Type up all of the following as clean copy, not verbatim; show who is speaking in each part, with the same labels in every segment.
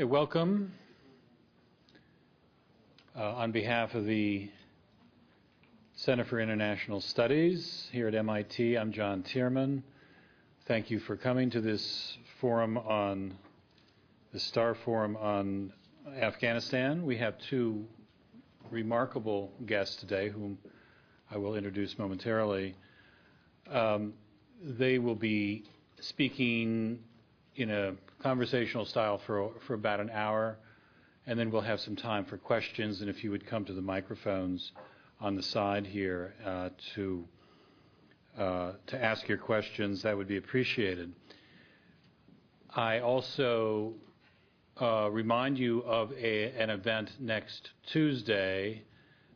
Speaker 1: Okay, welcome. On behalf of the Center for International Studies here at MIT, I'm John Tierman. Thank you for coming to this forum on the Starr Forum on Afghanistan. We have two remarkable guests today whom I will introduce momentarily. They will be speaking in a conversational style for about an hour, and then we'll have some time for questions. And if you would come to the microphones on the side here to ask your questions, that would be appreciated. I also remind you of an event next Tuesday,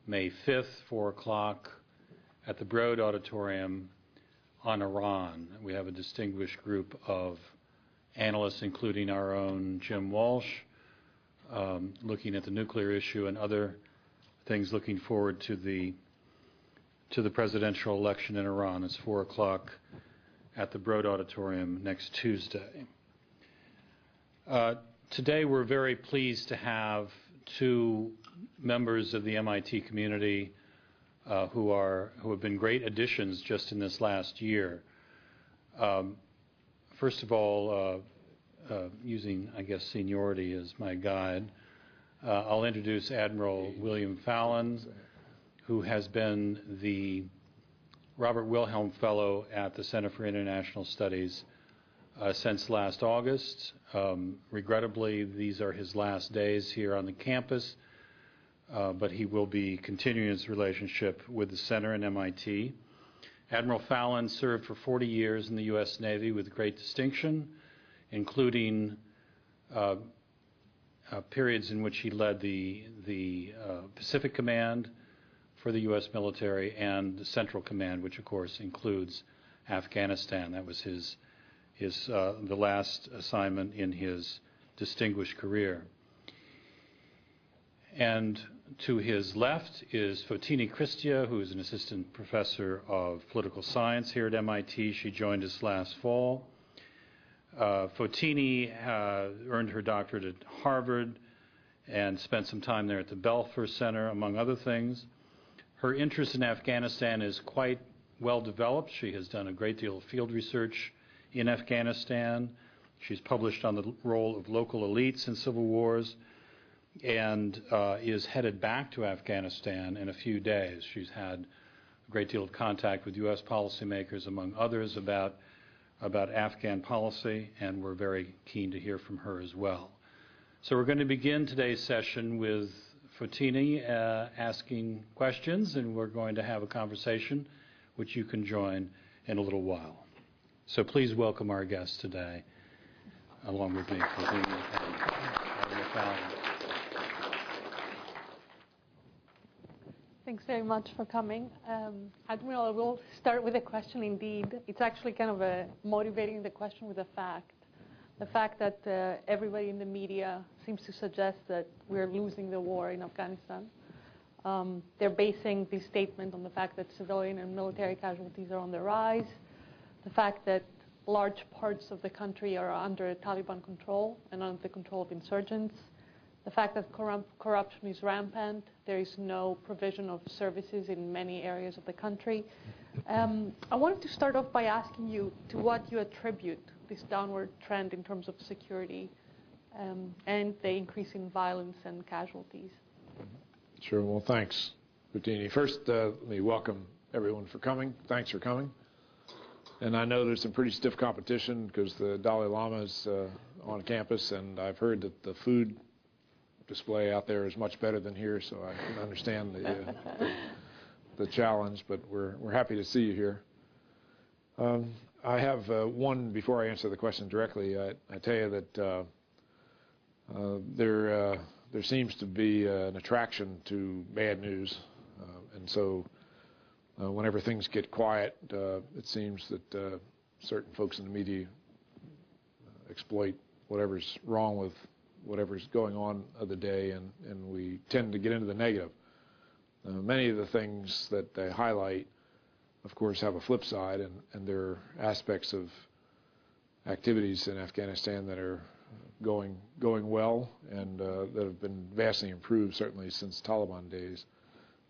Speaker 1: May 5th, 4 o'clock, at the Broad Auditorium on Iran. We have a distinguished group of analysts, including our own Jim Walsh, looking at the nuclear issue and other things, looking forward to the presidential election in Iran. It's 4 o'clock at the Broad Auditorium next Tuesday. Today we're very pleased to have two members of the MIT community who have been great additions just in this last year. First of all, using, I guess, seniority as my guide, I'll introduce Admiral Willam Fallon, who has been the Robert Wilhelm Fellow at the Center for International Studies since last August. Regrettably, these are his last days here on the campus, but he will be continuing his relationship with the Center and MIT. Admiral Fallon served for 40 years in the U.S. Navy with great distinction, including periods in which he led the Pacific Command for the U.S. military and the Central Command, which of course includes Afghanistan. That was the last assignment in his distinguished career. And to his left is Fotini Christa, who is an assistant professor of political science here at MIT. She joined us last fall. Fotini earned her doctorate at Harvard and spent some time there at the Belfer Center, among other things. Her interest in Afghanistan is quite well developed. She has done a great deal of field research in Afghanistan. She's published on the role of local elites in civil wars, and is headed back to Afghanistan in a few days. She's had a great deal of contact with U.S. policymakers, among others, about Afghan policy, and we're very keen to hear from her as well. So we're going to begin today's session with Fotini asking questions, and we're going to have a conversation which you can join in a little while. So please welcome our guests today, along with me, Fotini and Admiral Fallon.
Speaker 2: Thanks very much for coming. Admiral, I will start with a question indeed. It's actually kind of motivating the question with a fact. The fact that everybody in the media seems to suggest that we're losing the war in Afghanistan. They're basing this statement on the fact that civilian and military casualties are on the rise, the fact that large parts of the country are under Taliban control and under the control of insurgents, the fact that corruption is rampant, there is no provision of services in many areas of the country. I wanted to start off by asking you to what you attribute this downward trend in terms of security and the increase in violence and casualties.
Speaker 3: Sure. Well, thanks, Fotini. First, let me welcome everyone for coming. Thanks for coming. And I know there's some pretty stiff competition because the Dalai Lama is on campus, and I've heard that the food display out there is much better than here, so I can understand the challenge, but we're happy to see you here. I have one, before I answer the question directly, I tell you that there seems to be an attraction to bad news, and so whenever things get quiet, it seems that certain folks in the media exploit whatever's wrong with whatever's going on of the day, and we tend to get into the negative. Many of the things that they highlight, of course, have a flip side, and there are aspects of activities in Afghanistan that are going well, and that have been vastly improved certainly since Taliban days.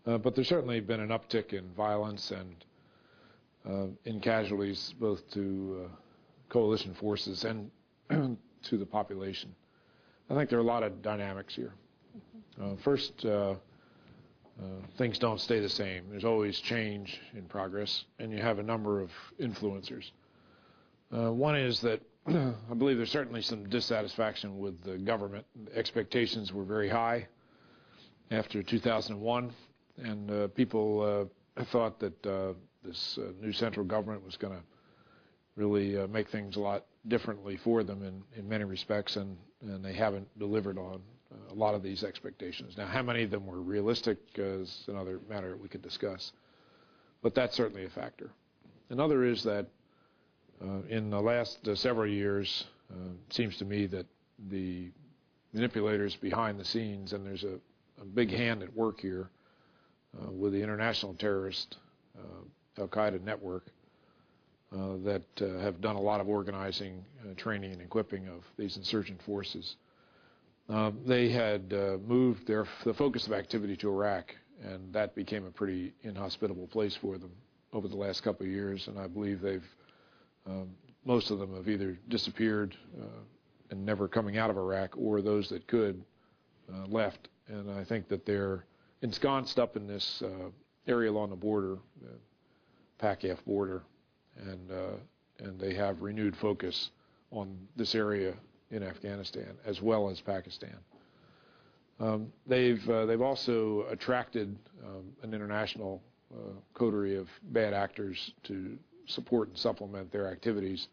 Speaker 3: But there's certainly been an uptick in violence and in casualties both to coalition forces and to the population. I think there are a lot of dynamics here. First, things don't stay the same. There's always change in progress, and you have a number of influencers. One is that I believe there's certainly some dissatisfaction with the government. Expectations were very high after 2001, and people thought that this new central government was going to really make things a lot differently for them in many respects, and they haven't delivered on a lot of these expectations. Now, how many of them were realistic is another matter we could discuss, but that's certainly a factor. Another is that in the last several years, it seems to me that the manipulators behind the scenes, and there's a big hand at work here with the international terrorist Al-Qaeda network that have done a lot of organizing, training, and equipping of these insurgent forces. They had moved the focus of activity to Iraq, and that became a pretty inhospitable place for them over the last couple of years, and I believe most of them have either disappeared and never coming out of Iraq, or those that could left. And I think that they're ensconced up in this area along the border, PAC-Af border, and they have renewed focus on this area in Afghanistan as well as Pakistan. They've also attracted an international coterie of bad actors to support and supplement their activities,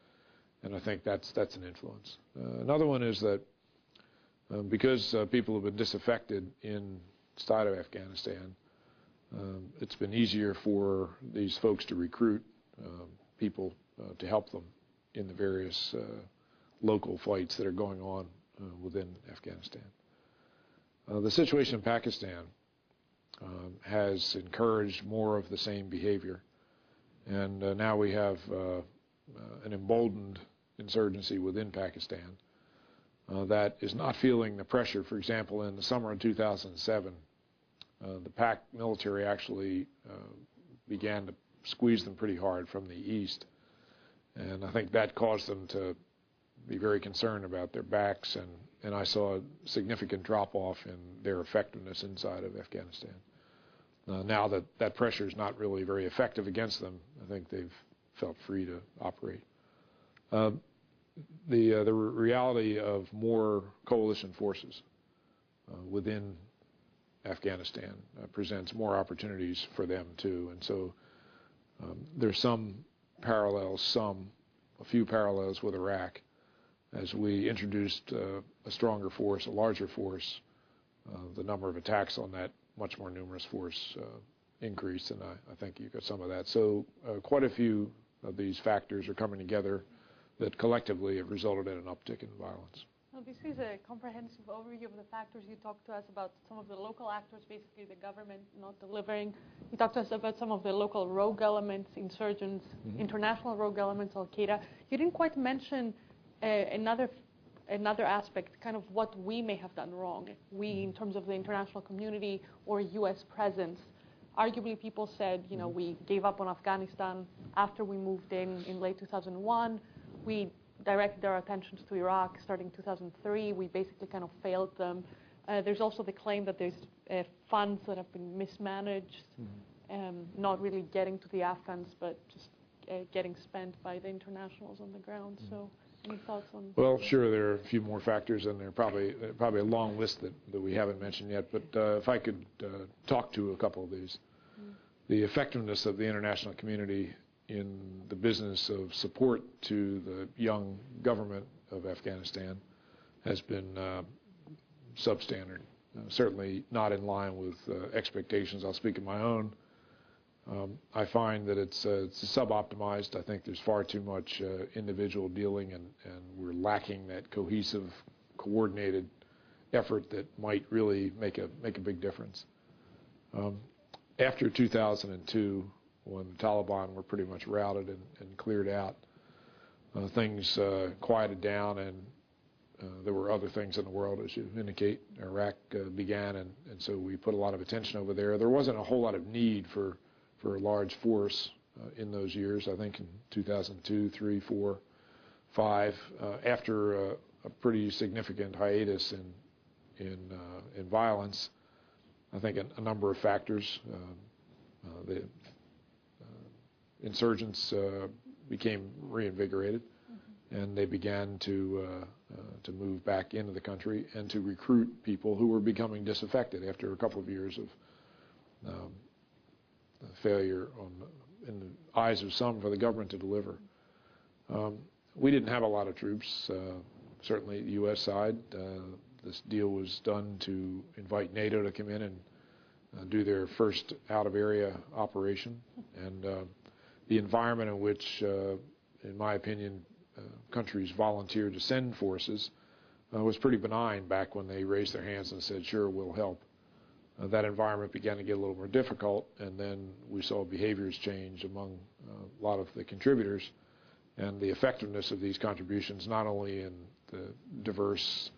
Speaker 3: and I think that's an influence. Another one is that because people have been disaffected inside of Afghanistan, it's been easier for these folks to recruit people to help them in the various local fights that are going on within Afghanistan. The situation in Pakistan has encouraged more of the same behavior, and now we have an emboldened insurgency within Pakistan that is not feeling the pressure. For example, in the summer of 2007, the PAC military actually began to squeeze them pretty hard from the east, and I think that caused them to be very concerned about their backs, and I saw a significant drop-off in their effectiveness inside of Afghanistan. Now that pressure is not really very effective against them, I think they've felt free to operate. The reality of more coalition forces within Afghanistan presents more opportunities for them too, and so there's a few parallels with Iraq. As we introduced a stronger force, a larger force, the number of attacks on that much more numerous force increased, and I think you got some of that. So quite a few of these factors are coming together that collectively have resulted in an uptick in violence.
Speaker 2: Well, this is a comprehensive overview of the factors. You talked to us about some of the local actors, basically the government not delivering. You talked to us about some of the local rogue elements, insurgents, international rogue elements, Al-Qaeda. You didn't quite mention another aspect, kind of what we may have done wrong. We, in terms of the international community or U.S. presence. Arguably, people said, we gave up on Afghanistan after we moved in late 2001. We directed our attentions to Iraq starting 2003. We basically kind of failed them. There's also the claim that there's funds that have been mismanaged, not really getting to the Afghans, but just getting spent by the internationals on the ground. So any thoughts on that?
Speaker 3: Well, sure, there are a few more factors, and there are probably a long list that we haven't mentioned yet, but if I could talk to a couple of these. The effectiveness of the international community in the business of support to the young government of Afghanistan has been substandard, certainly not in line with expectations. I'll speak of my own. I find that it's sub-optimized. I think there's far too much individual dealing, and we're lacking that cohesive, coordinated effort that might really make a big difference. After 2002, when the Taliban were pretty much routed and cleared out, things quieted down, and there were other things in the world, as you indicate. Iraq began, and so we put a lot of attention over there. There wasn't a whole lot of need for a large force in those years. I think in 2002, 3, 4, 5, after a pretty significant hiatus in violence, I think a number of factors. The insurgents became reinvigorated, and they began to move back into the country and to recruit people who were becoming disaffected after a couple of years of failure in the eyes of some for the government to deliver. We didn't have a lot of troops, certainly the U.S. side. This deal was done to invite NATO to come in and do their first out-of-area operation. And the environment in which, in my opinion, countries volunteered to send forces was pretty benign back when they raised their hands and said, sure, we'll help. That environment began to get a little more difficult, and then we saw behaviors change among a lot of the contributors, and the effectiveness of these contributions, not only in the diverse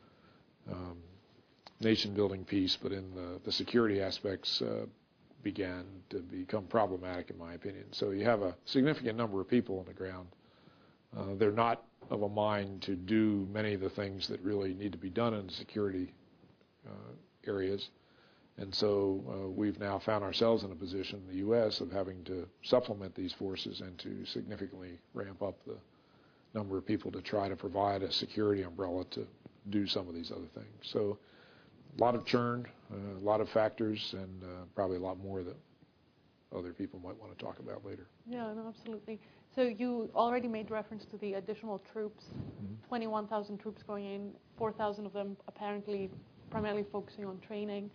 Speaker 3: nation-building piece, but in the security aspects, began to become problematic, in my opinion. So you have a significant number of people on the ground. They're not of a mind to do many of the things that really need to be done in the security areas. And so we've now found ourselves in a position in the U.S. of having to supplement these forces and to significantly ramp up the number of people to try to provide a security umbrella to do some of these other things. So a lot of churn, a lot of factors, and probably a lot more that other people might want to talk about later.
Speaker 2: Yeah, no, absolutely. So you already made reference to the additional troops, 21,000 troops going in, 4,000 of them apparently primarily focusing on training.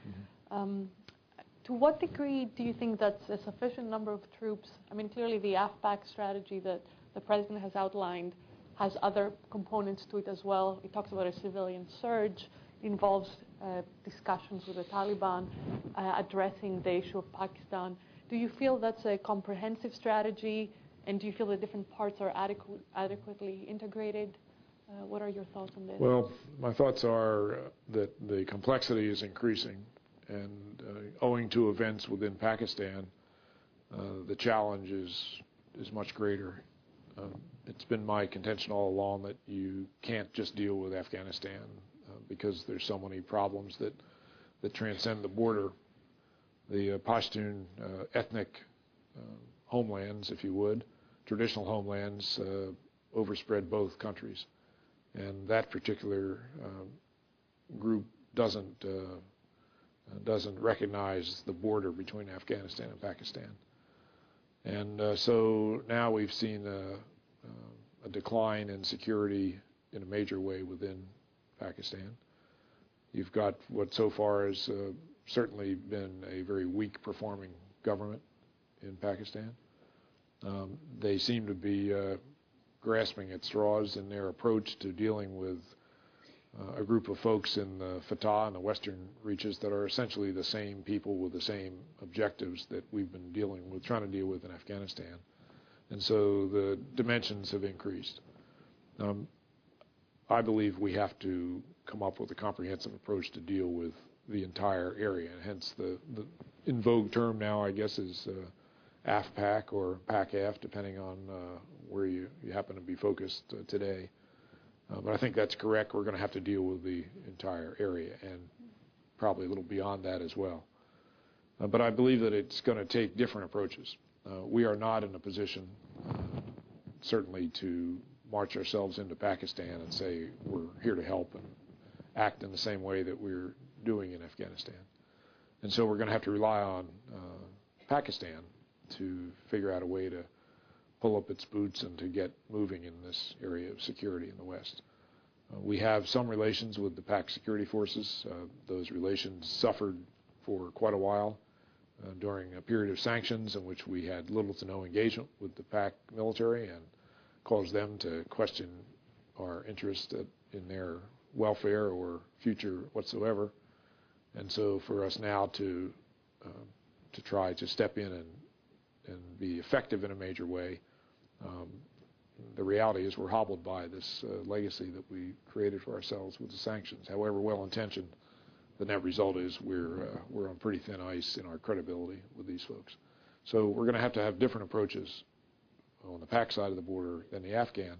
Speaker 2: To what degree do you think that's a sufficient number of troops? I mean, clearly the AFPAC strategy that the President has outlined has other components to it as well. It talks about a civilian surge. It involves discussions with the Taliban, addressing the issue of Pakistan. Do you feel that's a comprehensive strategy, and do you feel the different parts are adequately integrated? What are your thoughts on this?
Speaker 3: Well, my thoughts are that the complexity is increasing, and owing to events within Pakistan, the challenge is much greater. It's been my contention all along that you can't just deal with Afghanistan because there's so many problems that transcend the border. The Pashtun ethnic homelands, if you would, traditional homelands, overspread both countries. And that particular group doesn't recognize the border between Afghanistan and Pakistan. And so now we've seen a decline in security in a major way within Pakistan. You've got what so far has certainly been a very weak performing government in Pakistan. They seem to be grasping at straws in their approach to dealing with a group of folks in the Fatah and the western reaches that are essentially the same people with the same objectives that we've been trying to deal with in Afghanistan. And so the dimensions have increased. I believe we have to come up with a comprehensive approach to deal with the entire area. Hence the in vogue term now, I guess, is AFPAC or PACAF, depending on where you happen to be focused today. But I think that's correct. We're going to have to deal with the entire area and probably a little beyond that as well. But I believe that it's going to take different approaches. We are not in a position, certainly, to march ourselves into Pakistan and say we're here to help and act in the same way that we're doing in Afghanistan. And so we're going to have to rely on Pakistan to figure out a way to pull up its boots and to get moving in this area of security in the West. We have some relations with the PAC security forces. Those relations suffered for quite a while during a period of sanctions in which we had little to no engagement with the PAC military and caused them to question our interest in their welfare or future whatsoever. And so for us now to try to step in and be effective in a major way, the reality is we're hobbled by this legacy that we created for ourselves with the sanctions. However well-intentioned, the net result is we're on pretty thin ice in our credibility with these folks. So we're going to have different approaches on the Pak side of the border than the Afghan.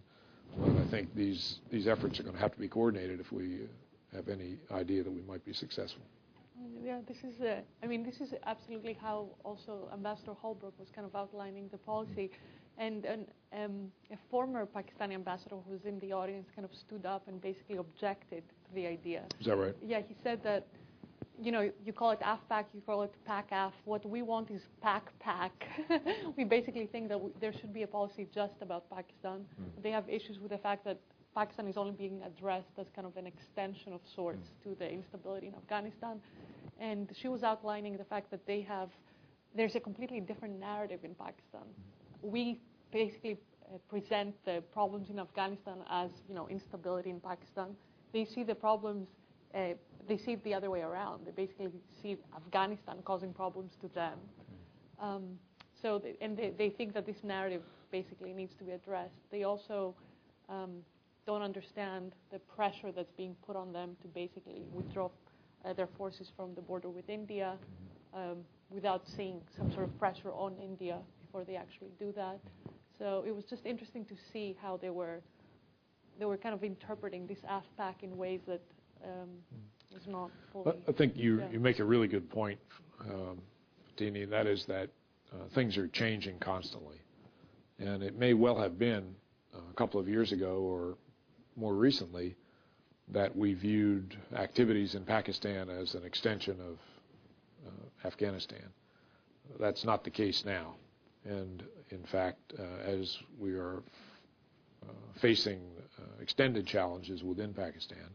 Speaker 3: But I think these efforts are going to have to be coordinated if we have any idea that we might be successful.
Speaker 2: Yeah, this is absolutely how also Ambassador Holbrooke was kind of outlining the policy. And a former Pakistani ambassador who was in the audience kind of stood up and basically objected to the idea.
Speaker 3: Is that right?
Speaker 2: Yeah, he said that, you call it AFPAC, you call it PAC-AF. What we want is PAC-PAC. We basically think that there should be a policy just about Pakistan. They have issues with the fact that Pakistan is only being addressed as kind of an extension of sorts to the instability in Afghanistan. And she was outlining the fact that there's a completely different narrative in Pakistan. We basically present the problems in Afghanistan as, instability in Pakistan. They see the problems, they see it the other way around. They basically see Afghanistan causing problems to them. They think that this narrative basically needs to be addressed. They also don't understand the pressure that's being put on them to basically withdraw their forces from the border with India without seeing some sort of pressure on India before they actually do that. So it was just interesting to see how they were kind of interpreting this AFPAC in ways that was not fully.
Speaker 3: I think you make a really good point, Fotini, and that is that things are changing constantly. And it may well have been a couple of years ago or more recently that we viewed activities in Pakistan as an extension of Afghanistan. That's not the case now. And in fact, as we are facing extended challenges within Pakistan,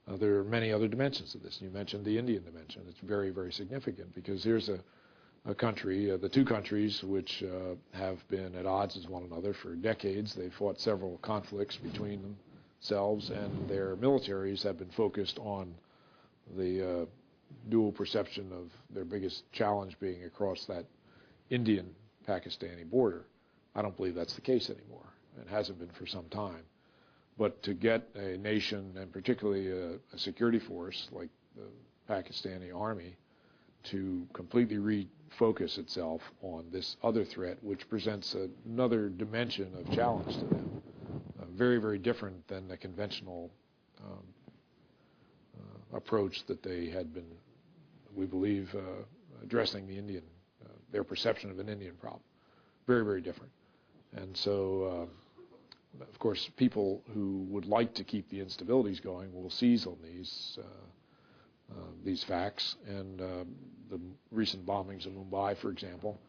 Speaker 3: there are many other dimensions of this. You mentioned the Indian dimension. It's very, very significant because here's a country, the two countries which have been at odds with one another for decades. They've fought several conflicts between themselves, and their militaries have been focused on the dual perception of their biggest challenge being across that Indian-Pakistani border. I don't believe that's the case anymore. It hasn't been for some time. But to get a nation, and particularly a security force like the Pakistani army, to completely refocus itself on this other threat, which presents another dimension of challenge to them, very, very different than the conventional approach that they had been, we believe, addressing the Indian, their perception of an Indian problem. Very, very different. And so, of course, people who would like to keep the instabilities going will seize on these facts. And the recent bombings in Mumbai, for example,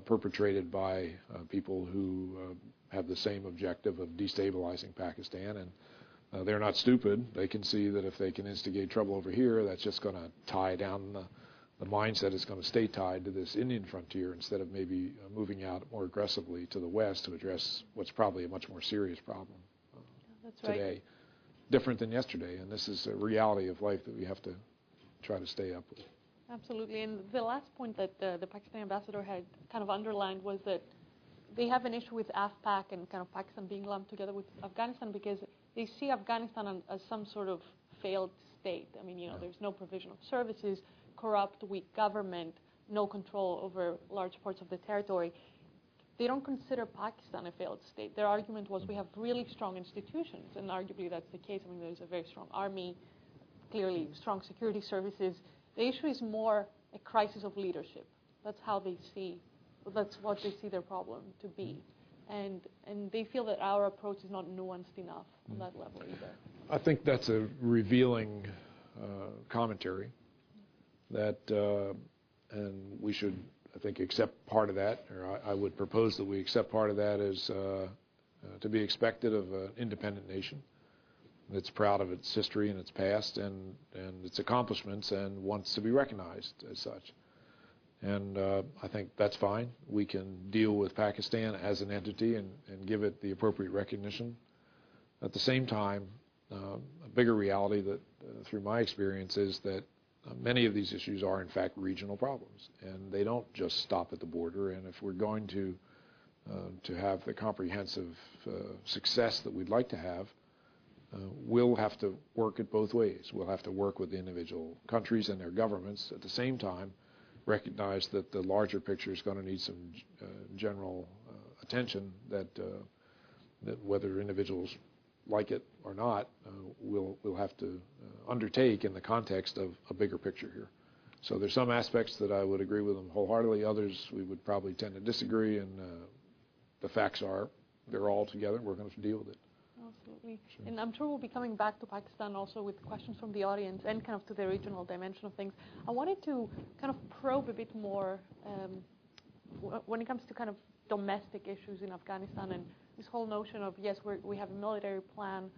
Speaker 3: perpetrated by people who have the same objective of destabilizing Pakistan. And they're not stupid. They can see that if they can instigate trouble over here, that's just going to tie down the mindset is going to stay tied to this Indian frontier instead of maybe moving out more aggressively to the west to address what's probably a much more serious problem today. Right. Different than yesterday, and this is a reality of life that we have to try to stay up with.
Speaker 2: Absolutely, and the last point that the Pakistani ambassador had kind of underlined was that they have an issue with AFPAC and kind of Pakistan being lumped together with Afghanistan because they see Afghanistan as some sort of failed state. I mean, there's no provision of services, corrupt, weak government, no control over large parts of the territory. They don't consider Pakistan a failed state. Their argument was we have really strong institutions, and arguably that's the case. I mean, there's a very strong army, clearly strong security services. The issue is more a crisis of leadership. That's what they see their problem to be. And they feel that our approach is not nuanced enough on that level either.
Speaker 3: I think that's a revealing commentary that, and we should, I think, accept part of that, or I would propose that we accept part of that as to be expected of an independent nation that's proud of its history and its past and its accomplishments and wants to be recognized as such. And I think that's fine. We can deal with Pakistan as an entity and give it the appropriate recognition. At the same time, a bigger reality that, through my experience, is that many of these issues are, in fact, regional problems. And they don't just stop at the border. And if we're going to to have the comprehensive success that we'd like to have, we'll have to work it both ways. We'll have to work with the individual countries and their governments. At the same time, recognize that the larger picture is going to need some general attention that whether individuals like it or not, we'll have to undertake in the context of a bigger picture here. So there's some aspects that I would agree with them wholeheartedly. Others we would probably tend to disagree, and the facts are they're all together. We're going to have to deal with it.
Speaker 2: Absolutely. Sure. And I'm sure we'll be coming back to Pakistan also with questions from the audience and kind of to the regional dimension of things. I wanted to kind of probe a bit more when it comes to kind of domestic issues in Afghanistan and this whole notion of, yes, we have a military plan,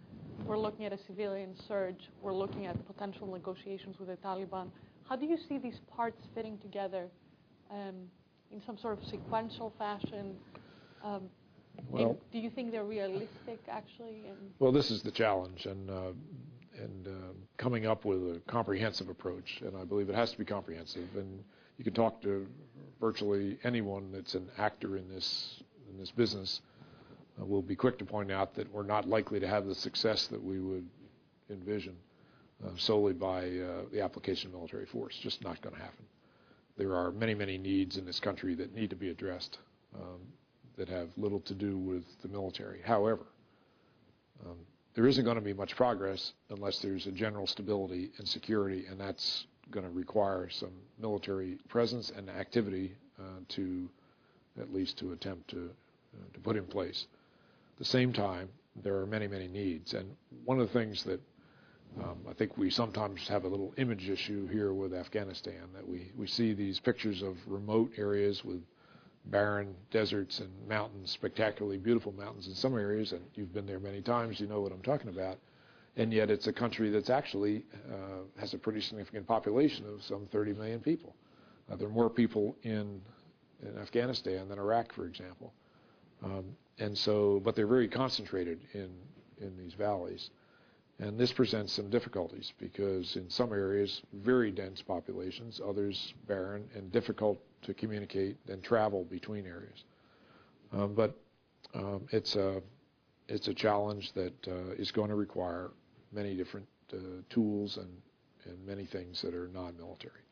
Speaker 2: we're looking at a civilian surge, we're looking at potential negotiations with the Taliban. How do you see these parts fitting together in some sort of sequential fashion? Well, do you think they're realistic, actually?
Speaker 3: Well, this is the challenge, and coming up with a comprehensive approach, and I believe it has to be comprehensive. And you can talk to virtually anyone that's an actor in this business. We'll be quick to point out that we're not likely to have the success that we would envision solely by the application of military force. Just not going to happen. There are many, many needs in this country that need to be addressed that have little to do with the military. However, there isn't going to be much progress unless there's a general stability and security, and that's going to require some military presence and activity to at least to attempt to put in place. At the same time, there are many, many needs, and one of the things that I think we sometimes have a little image issue here with Afghanistan, that we see these pictures of remote areas with barren deserts and mountains, spectacularly beautiful mountains in some areas, and you've been there many times, you know what I'm talking about, and yet it's a country that's actually has a pretty significant population of some 30 million people. There are more people in Afghanistan than Iraq, for example, and so, but they're very concentrated in these valleys. And this presents some difficulties because in some areas, very dense populations, others barren and difficult to communicate and travel between areas. But it's a challenge that is going to require many different tools and many things that are non-military.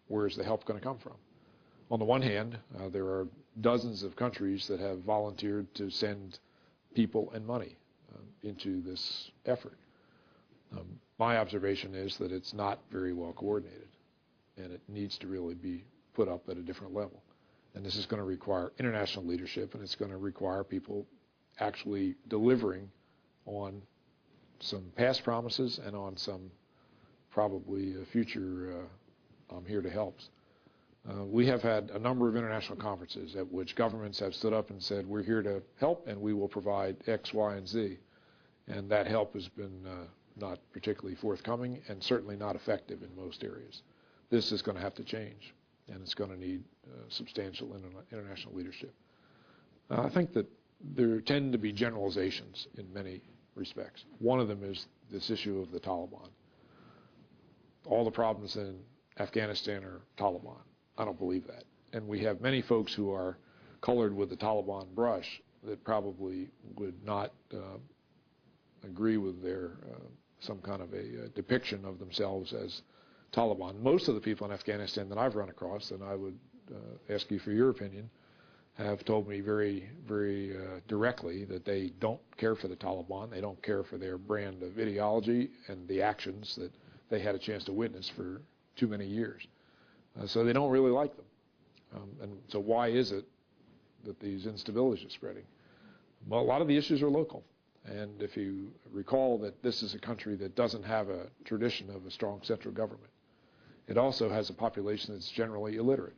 Speaker 3: Where is the help going to come from? On the one hand, there are dozens of countries that have volunteered to send people and money into this effort. My observation is that it's not very well coordinated, and it needs to really be put up at a different level. And this is going to require international leadership, and it's going to require people actually delivering on some past promises and on some probably future I'm here to helps. We have had a number of international conferences at which governments have stood up and said, we're here to help and we will provide X, Y, and Z. And that help has been not particularly forthcoming and certainly not effective in most areas. This is going to have to change, and it's going to need substantial international leadership. I think that there tend to be generalizations in many respects. One of them is this issue of the Taliban. All the problems in Afghanistan are Taliban. I don't believe that. And we have many folks who are colored with the Taliban brush that probably would not agree with their some kind of a depiction of themselves as Taliban. Most of the people in Afghanistan that I've run across, and I would ask you for your opinion, have told me very, very directly that they don't care for the Taliban. They don't care for their brand of ideology and the actions that they had a chance to witness for too many years. So they don't really like them. And so why is it that these instabilities are spreading? Well, a lot of the issues are local. And if you recall that this is a country that doesn't have a tradition of a strong central government, it also has a population that's generally illiterate.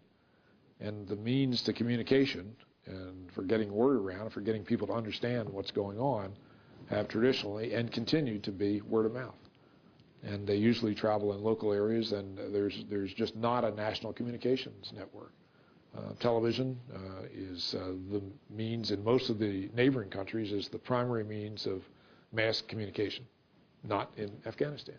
Speaker 3: And the means to communication and for getting word around, for getting people to understand what's going on, have traditionally and continue to be word of mouth. And they usually travel in local areas, and there's just not a national communications network. Television is the means in most of the neighboring countries is the primary means of mass communication, not in Afghanistan.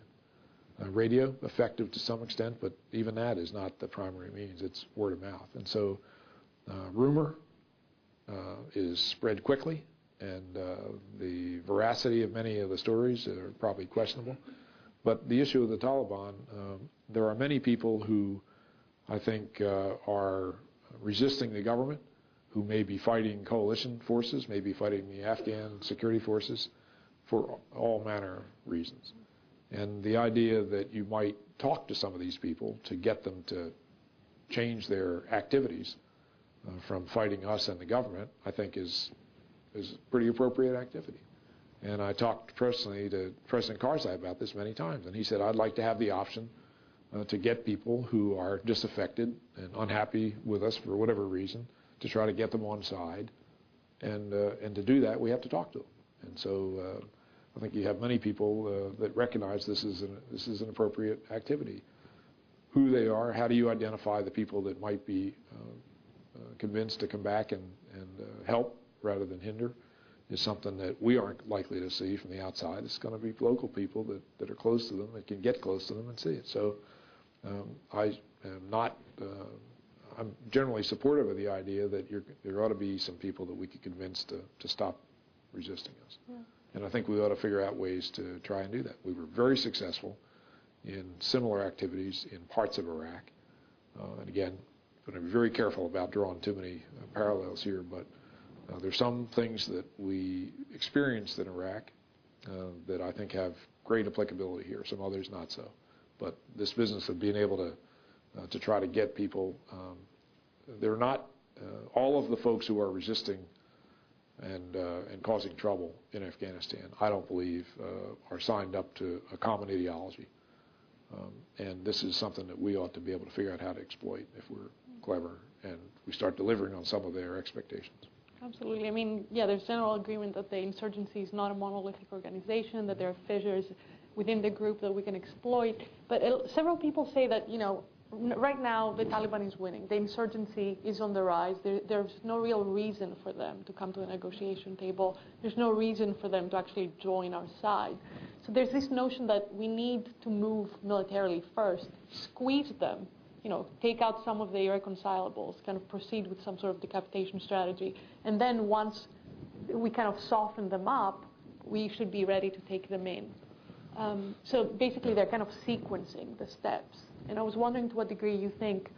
Speaker 3: Radio, effective to some extent, but even that is not the primary means. It's word of mouth. And so rumor, is spread quickly, and the veracity of many of the stories are probably questionable. But the issue of the Taliban, there are many people who I think are resisting the government, who may be fighting coalition forces, may be fighting the Afghan security forces for all manner of reasons. And the idea that you might talk to some of these people to get them to change their activities from fighting us and the government, I think is pretty appropriate activity. And I talked personally to President Karzai about this many times, and he said, I'd like to have the option to get people who are disaffected and unhappy with us for whatever reason, to try to get them on side. And to do that, we have to talk to them. And so I think you have many people that recognize this is an appropriate activity. Who they are, how do you identify the people that might be convinced to come back and help rather than hinder, is something that we aren't likely to see from the outside. It's going to be local people that are close to them, that can get close to them and see it. So I am not, I'm generally supportive of the idea that there ought to be some people that we could convince to stop resisting us. Yeah. And I think we ought to figure out ways to try and do that. We were very successful in similar activities in parts of Iraq. And again, I'm going to be very careful about drawing too many parallels here, but there's some things that we experienced in Iraq that I think have great applicability here, some others not so. But this business of being able to try to get people, they're not, all of the folks who are resisting and causing trouble in Afghanistan, I don't believe are signed up to a common ideology. And this is something that we ought to be able to figure out how to exploit if we're clever and we start delivering on some of their expectations.
Speaker 2: Absolutely. I mean, yeah, there's general agreement that the insurgency is not a monolithic organization, that there are fissures within the group that we can exploit. But several people say that, you know, right now the Taliban is winning. The insurgency is on the rise. There's no real reason for them to come to a negotiation table. There's no reason for them to actually join our side. So there's this notion that we need to move militarily first, squeeze them, you know, take out some of the irreconcilables, kind of proceed with some sort of decapitation strategy, and then once we kind of soften them up, we should be ready to take them in. So basically they're kind of sequencing the steps. And I was wondering to what degree you think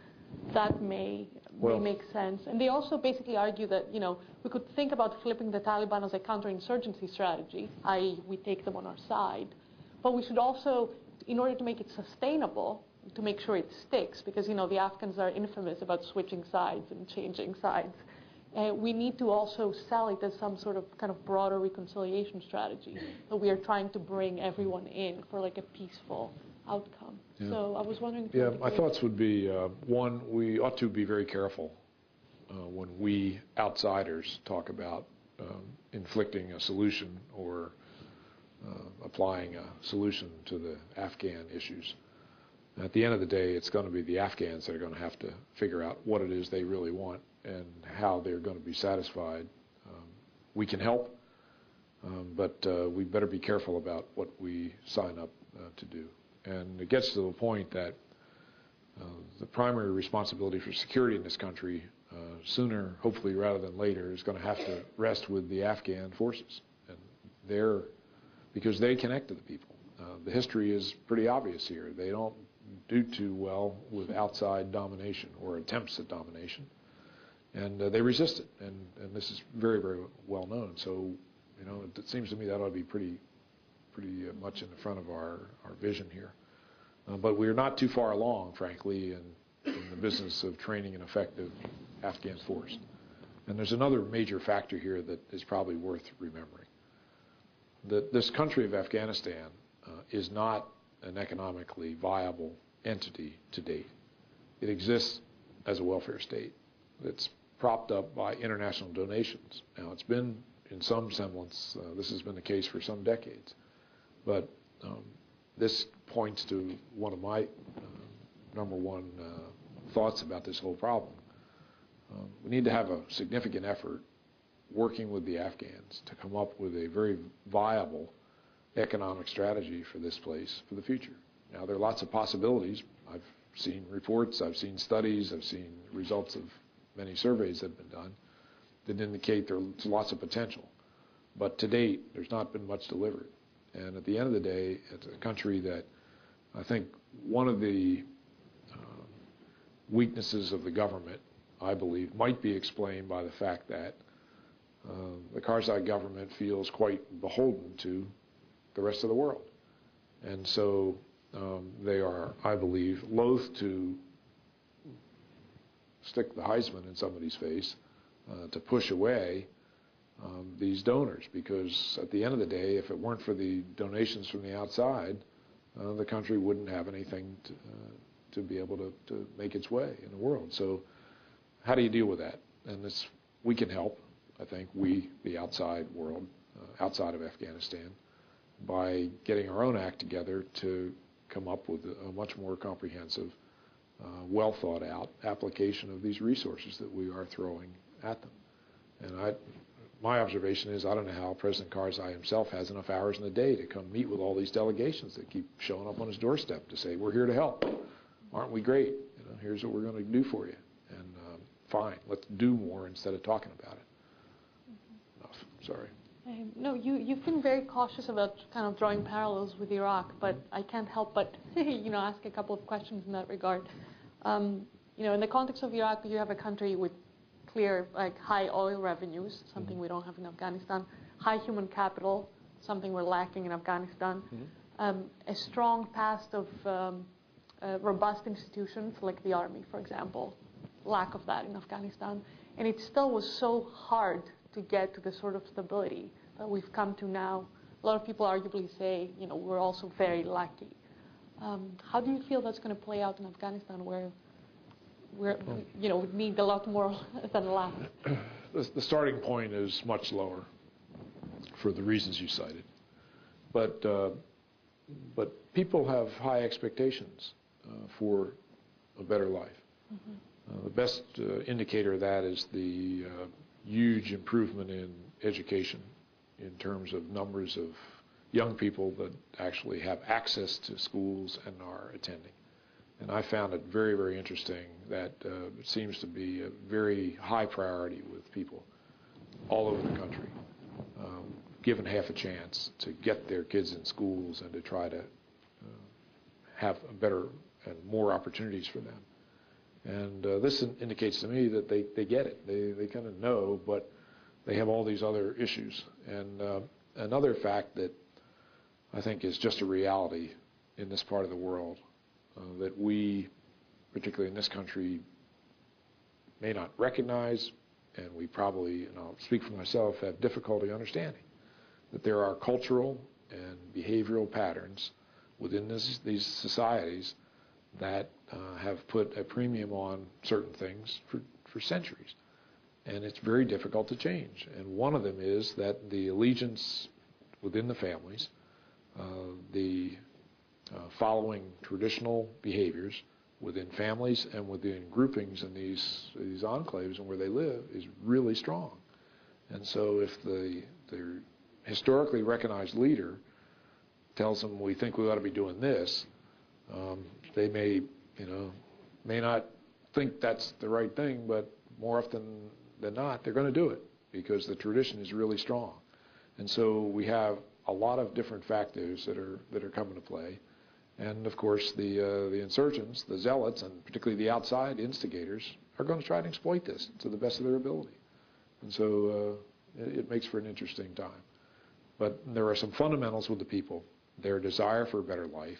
Speaker 2: that may make sense. And they also basically argue that, you know, we could think about flipping the Taliban as a counterinsurgency strategy, i.e. we take them on our side. But we should also, in order to make it sustainable, to make sure it sticks, because, you know, the Afghans are infamous about switching sides and changing sides. We need to also sell it as some sort of kind of broader reconciliation strategy. So we are trying to bring everyone in for like a peaceful outcome. Yeah. So I was wondering.
Speaker 3: Yeah, my thoughts would be, one, we ought to be very careful when we outsiders talk about inflicting a solution or applying a solution to the Afghan issues. At the end of the day, it's going to be the Afghans that are going to have to figure out what it is they really want and how they're going to be satisfied. We can help, but we better be careful about what we sign up to do. And it gets to the point that the primary responsibility for security in this country, sooner, hopefully rather than later, is going to have to rest with the Afghan forces. And because they connect to the people. The history is pretty obvious here. They don't do too well with outside domination or attempts at domination, and they resist it, and this is very, very well known. So, you know, it seems to me that ought to be pretty much in the front of our vision here. But we're not too far along, frankly, in the business of training an effective Afghan force. And there's another major factor here that is probably worth remembering. This country of Afghanistan is not an economically viable entity to date. It exists as a welfare state. It's propped up by international donations. Now, it's been, in some semblance, this has been the case for some decades. But this points to one of my number one thoughts about this whole problem. We need to have a significant effort working with the Afghans to come up with a very viable economic strategy for this place for the future. Now, there are lots of possibilities. I've seen reports, I've seen studies, I've seen results of many surveys that have been done. that indicate there's lots of potential. But to date, there's not been much delivered. And at the end of the day, it's a country that I think one of the weaknesses of the government, I believe, might be explained by the fact that the Karzai government feels quite beholden to the rest of the world. And so they are, I believe, loath to stick the Heisman in somebody's face, to push away these donors, because at the end of the day, if it weren't for the donations from the outside, the country wouldn't have anything to be able to make its way in the world. So how do you deal with that? And we can help, I think, the outside world, outside of Afghanistan, by getting our own act together to come up with a much more comprehensive, well thought out application of these resources that we are throwing at them. And my observation is, I don't know how President Karzai himself has enough hours in the day to come meet with all these delegations that keep showing up on his doorstep to say, we're here to help. Aren't we great? You know, here's what we're going to do for you. And fine, let's do more instead of talking about it. Enough. Sorry.
Speaker 2: No, you've been very cautious about kind of drawing parallels with Iraq, but I can't help but ask a couple of questions in that regard. In the context of Iraq, you have a country with clear, high oil revenues, something we don't have in Afghanistan, high human capital, something we're lacking in Afghanistan, a strong past of robust institutions like the army, for example, lack of that in Afghanistan, and it still was so hard to get to the sort of stability that we've come to now. A lot of people arguably say, we're also very lucky. How do you feel that's going to play out in Afghanistan, where we need a lot more than luck?
Speaker 3: The starting point is much lower for the reasons you cited, but people have high expectations for a better life. The best indicator of that is the huge improvement in education in terms of numbers of young people that actually have access to schools and are attending. And I found it very, very interesting that it seems to be a very high priority with people all over the country, given half a chance to get their kids in schools and to try to have a better and more opportunities for them. And this indicates to me that they get it. They kind of know, but they have all these other issues. And another fact that I think is just a reality in this part of the world that we, particularly in this country, may not recognize, and we probably, and I'll speak for myself, have difficulty understanding, that there are cultural and behavioral patterns within these societies that have put a premium on certain things for centuries. And it's very difficult to change. And one of them is that the allegiance within the families, the following traditional behaviors within families and within groupings in these enclaves and where they live is really strong. And so if the historically recognized leader tells them we think we ought to be doing this, they may not think that's the right thing, but more often than not, they're going to do it because the tradition is really strong. And so we have a lot of different factors that are coming to play. And of course, the insurgents, the zealots, and particularly the outside instigators, are going to try to exploit this to the best of their ability. And so it makes for an interesting time. But there are some fundamentals with the people, their desire for a better life,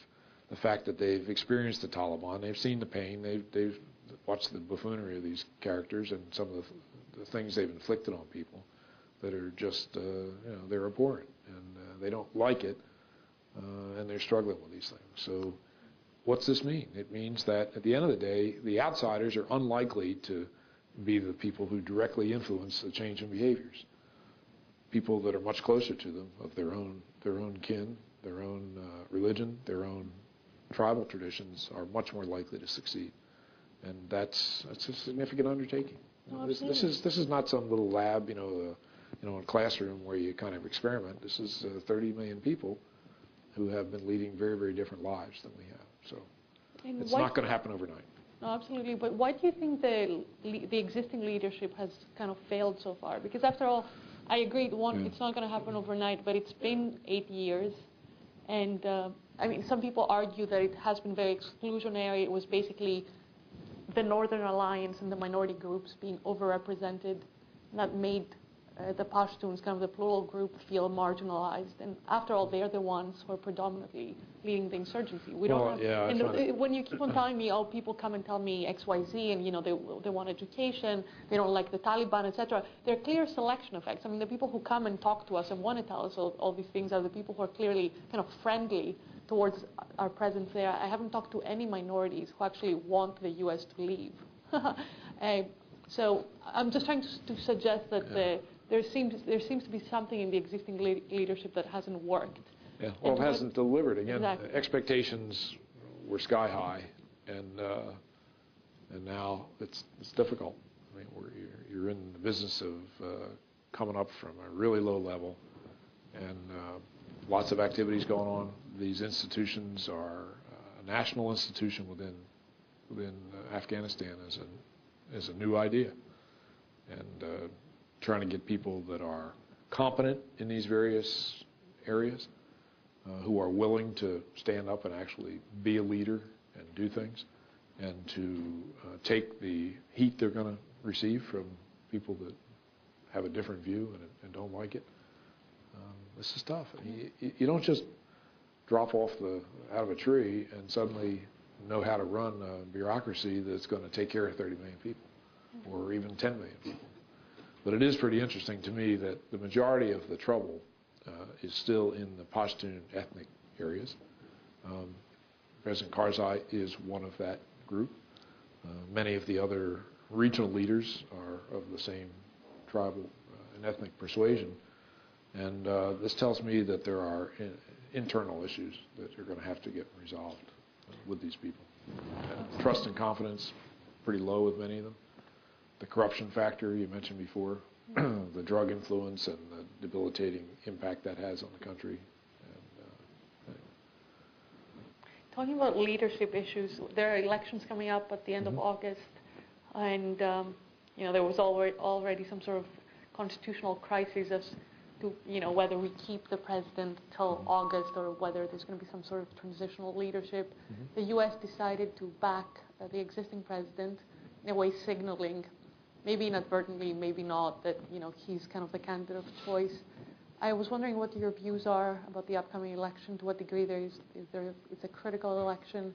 Speaker 3: the fact that they've experienced the Taliban, they've seen the pain, they've watched the buffoonery of these characters and some of the things they've inflicted on people that are just, they're abhorrent, and they don't like it, and they're struggling with these things. So what's this mean? It means that at the end of the day, the outsiders are unlikely to be the people who directly influence the change in behaviors. People that are much closer to them, of their own kin, their own religion, their own tribal traditions, are much more likely to succeed. And that's a significant undertaking. This is not some little lab, a classroom where you kind of experiment. This is 30 million people who have been leading very, very different lives than we have. So it's not going to happen overnight.
Speaker 2: No, absolutely. But why do you think the existing leadership has kind of failed so far? Because after all, I agree, it's not going to happen overnight, but it's been 8 years. And, I mean, some people argue that it has been very exclusionary. It was basically the Northern Alliance and the minority groups being overrepresented that made the Pashtuns, kind of the plural group, feel marginalized. And after all, they're the ones who are predominantly leading the insurgency. We don't when you keep on telling me, oh, people come and tell me X, Y, Z, and they want education, they don't like the Taliban, etc. There are clear selection effects. I mean, the people who come and talk to us and want to tell us all these things are the people who are clearly kind of friendly towards our presence there. I haven't talked to any minorities who actually want the U.S. to leave. So I'm just trying to suggest that there seems to be something in the existing leadership that hasn't worked.
Speaker 3: Yeah, well, it hasn't delivered. Again,
Speaker 2: exactly.
Speaker 3: Expectations were sky high, and now it's difficult. I mean, you're in the business of coming up from a really low level, and lots of activities going on. These institutions are a national institution within Afghanistan is a new idea, and trying to get people that are competent in these various areas, who are willing to stand up and actually be a leader and do things, and to take the heat they're going to receive from people that have a different view and don't like it. This is tough. You don't just drop off out of a tree and suddenly know how to run a bureaucracy that's going to take care of 30 million people or even 10 million people. But it is pretty interesting to me that the majority of the trouble is still in the Pashtun ethnic areas. President Karzai is one of that group. Many of the other regional leaders are of the same tribal and ethnic persuasion. And this tells me that there are internal issues that are going to have to get resolved with these people. And trust and confidence, pretty low with many of them. The corruption factor you mentioned before, the drug influence and the debilitating impact that has on the country. And,
Speaker 2: Talking about leadership issues, there are elections coming up at the end of August, and there was already some sort of constitutional crisis as to whether we keep the president till August or whether there's going to be some sort of transitional leadership. The U.S. decided to back the existing president, in a way signaling, maybe inadvertently, maybe not, that he's kind of the candidate of choice. I was wondering what your views are about the upcoming election, to what degree it's a critical election.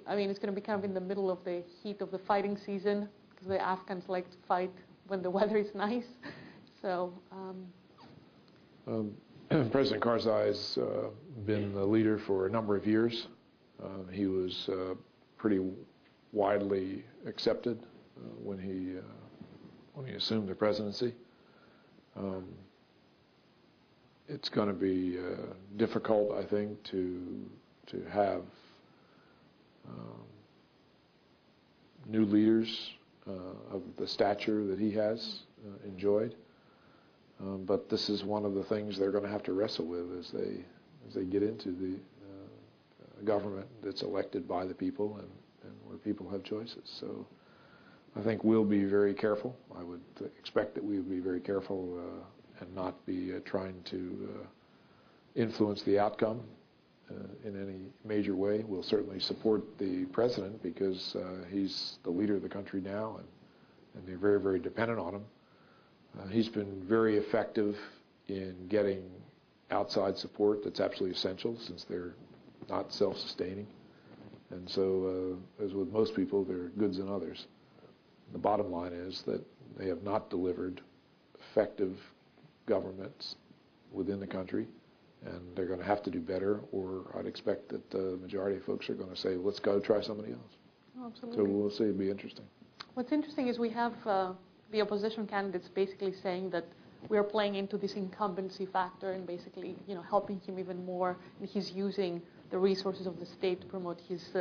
Speaker 2: I mean, it's going to be kind of in the middle of the heat of the fighting season, because the Afghans like to fight when the weather is nice. So.
Speaker 3: President Karzai has been the leader for a number of years. He was pretty widely accepted when he assumed the presidency. It's going to be difficult, I think, to have new leaders of the stature that he has enjoyed. But this is one of the things they're going to have to wrestle with as they get into the government that's elected by the people and where people have choices. So I think we'll be very careful. I would expect that we would be very careful and not be trying to influence the outcome in any major way. We'll certainly support the president because he's the leader of the country now, and they're very, very dependent on him. He's been very effective in getting outside support that's absolutely essential, since they're not self-sustaining. And so, as with most people, there are goods and others. The bottom line is that they have not delivered effective governments within the country, and they're going to have to do better, or I'd expect that the majority of folks are going to say, let's go try somebody else.
Speaker 2: Oh, absolutely.
Speaker 3: So we'll see. It'll be interesting.
Speaker 2: What's interesting is we have the opposition candidates basically saying that we are playing into this incumbency factor and basically, helping him even more, and he's using the resources of the state to promote his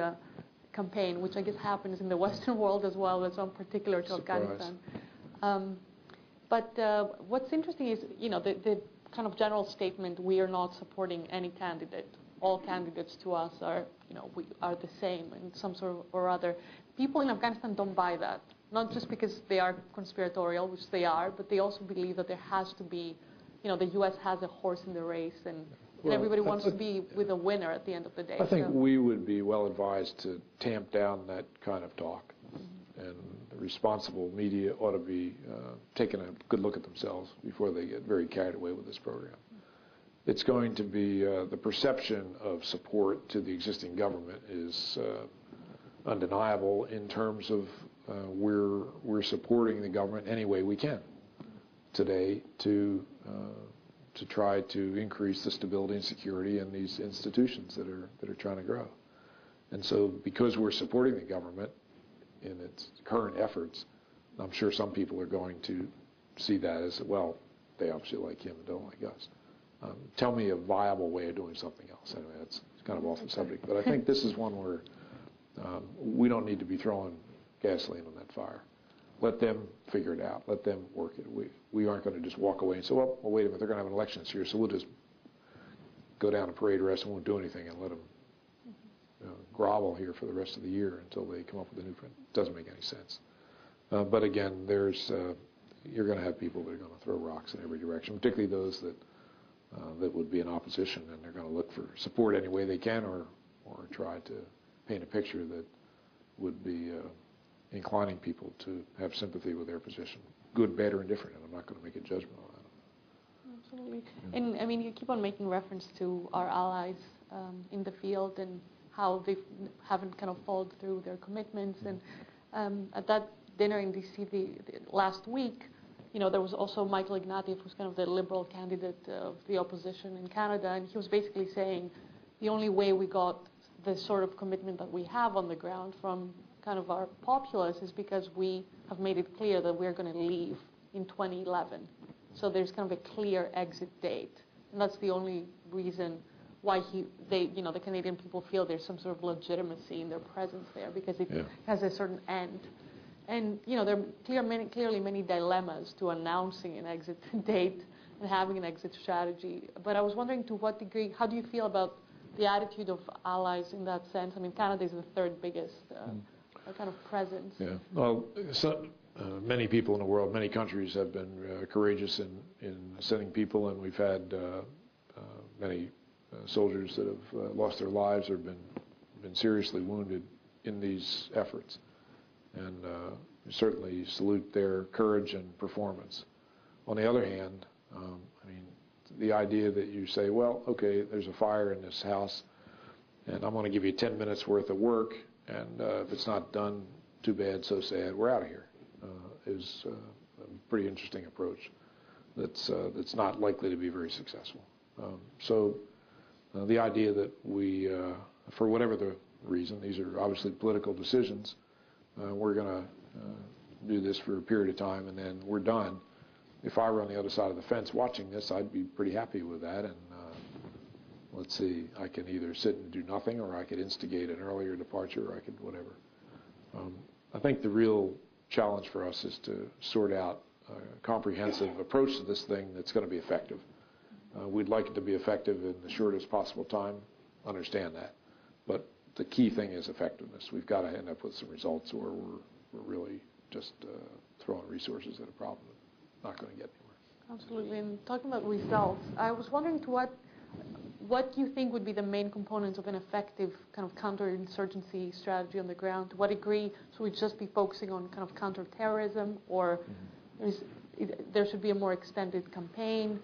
Speaker 2: campaign, which I guess happens in the Western world as well. That's not particular to Afghanistan. But what's interesting is, the kind of general statement, we are not supporting any candidate all candidates to us are, we are the same in some sort of or other. People in Afghanistan don't buy that, not just because they are conspiratorial, which they are, but they also believe that there has to be, the U.S. has a horse in the race, and everybody wants to be with a winner at the end of the day.
Speaker 3: I think we would be well advised to tamp down that kind of talk. And the responsible media ought to be taking a good look at themselves before they get very carried away with this program. It's going to be the perception of support to the existing government is undeniable in terms of we're supporting the government any way we can today to try to increase the stability and security in these institutions that are trying to grow. And so because we're supporting the government in its current efforts, I'm sure some people are going to see that as, well, they obviously like him and don't like us. Tell me a viable way of doing something else. Anyway, that's kind of off the subject. But I think this is one where we don't need to be throwing gasoline on that fire. Let them figure it out. Let them work it. We aren't going to just walk away and say, well, wait a minute, they're going to have an election this year, so we'll just go down to parade arrest and won't do anything and let them grovel here for the rest of the year until they come up with a new friend. It doesn't make any sense. But again, you're going to have people that are going to throw rocks in every direction, particularly those that would be in opposition, and they're going to look for support any way they can or try to paint a picture that would be inclining people to have sympathy with their position, good, bad, or indifferent, and I'm not going to make a judgment on that.
Speaker 2: Absolutely. And I mean, you keep on making reference to our allies in the field and how they haven't kind of followed through their commitments. And at that dinner in D.C. Last week, there was also Michael Ignatieff, who's kind of the liberal candidate of the opposition in Canada, and he was basically saying the only way we got the sort of commitment that we have on the ground from kind of our populace is because we have made it clear that we're going to leave in 2011. So there's kind of a clear exit date, and that's the only reason why the Canadian people feel there's some sort of legitimacy in their presence there, because it has a certain end. And there are clearly many dilemmas to announcing an exit date and having an exit strategy. But I was wondering, to what degree, how do you feel about the attitude of allies in that sense? I mean, Canada is the third biggest kind of presence.
Speaker 3: Yeah. Well, many people in the world, many countries have been courageous in sending people, and we've had many soldiers that have lost their lives or been seriously wounded in these efforts. And we certainly salute their courage and performance. On the other hand, I mean, the idea that you say, well, okay, there's a fire in this house, and I'm going to give you 10 minutes worth of work, and if it's not done, too bad, so sad, we're out of here, is a pretty interesting approach that's not likely to be very successful. So the idea that we, for whatever the reason, these are obviously political decisions, we're going to do this for a period of time and then we're done. If I were on the other side of the fence watching this, I'd be pretty happy with that. And let's see, I can either sit and do nothing, or I could instigate an earlier departure, or I could whatever. I think the real challenge for us is to sort out a comprehensive approach to this thing that's going to be effective. We'd like it to be effective in the shortest possible time, understand that. But the key thing is effectiveness. We've got to end up with some results, or we're really just throwing resources at a problem that's not going to get anywhere.
Speaker 2: Absolutely. And talking about results, I was wondering what you think would be the main components of an effective kind of counterinsurgency strategy on the ground. To what degree should we just be focusing on kind of counterterrorism, or there should be a more extended campaign?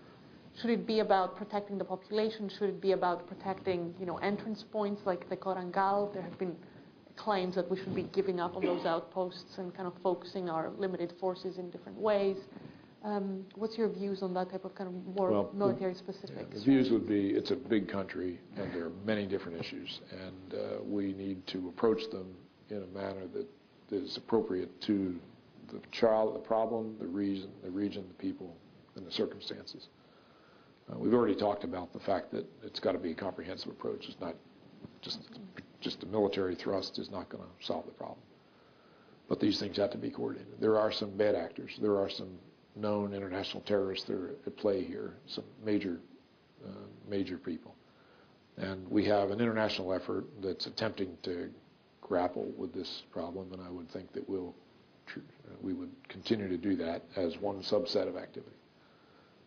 Speaker 2: Should it be about protecting the population? Should it be about protecting, entrance points like the Korangal? There have been claims that we should be giving up on those outposts and kind of focusing our limited forces in different ways. What's your views on that type of kind of more military specific?
Speaker 3: The views would be, it's a big country and there are many different issues, and we need to approach them in a manner that is appropriate to the child, the problem, the region, the people, and the circumstances. We've already talked about the fact that it's got to be a comprehensive approach. It's not just a military thrust is not going to solve the problem. But these things have to be coordinated. There are some bad actors. There are some known international terrorists that are at play here, some major people. And we have an international effort that's attempting to grapple with this problem, and I would think that we would continue to do that as one subset of activity.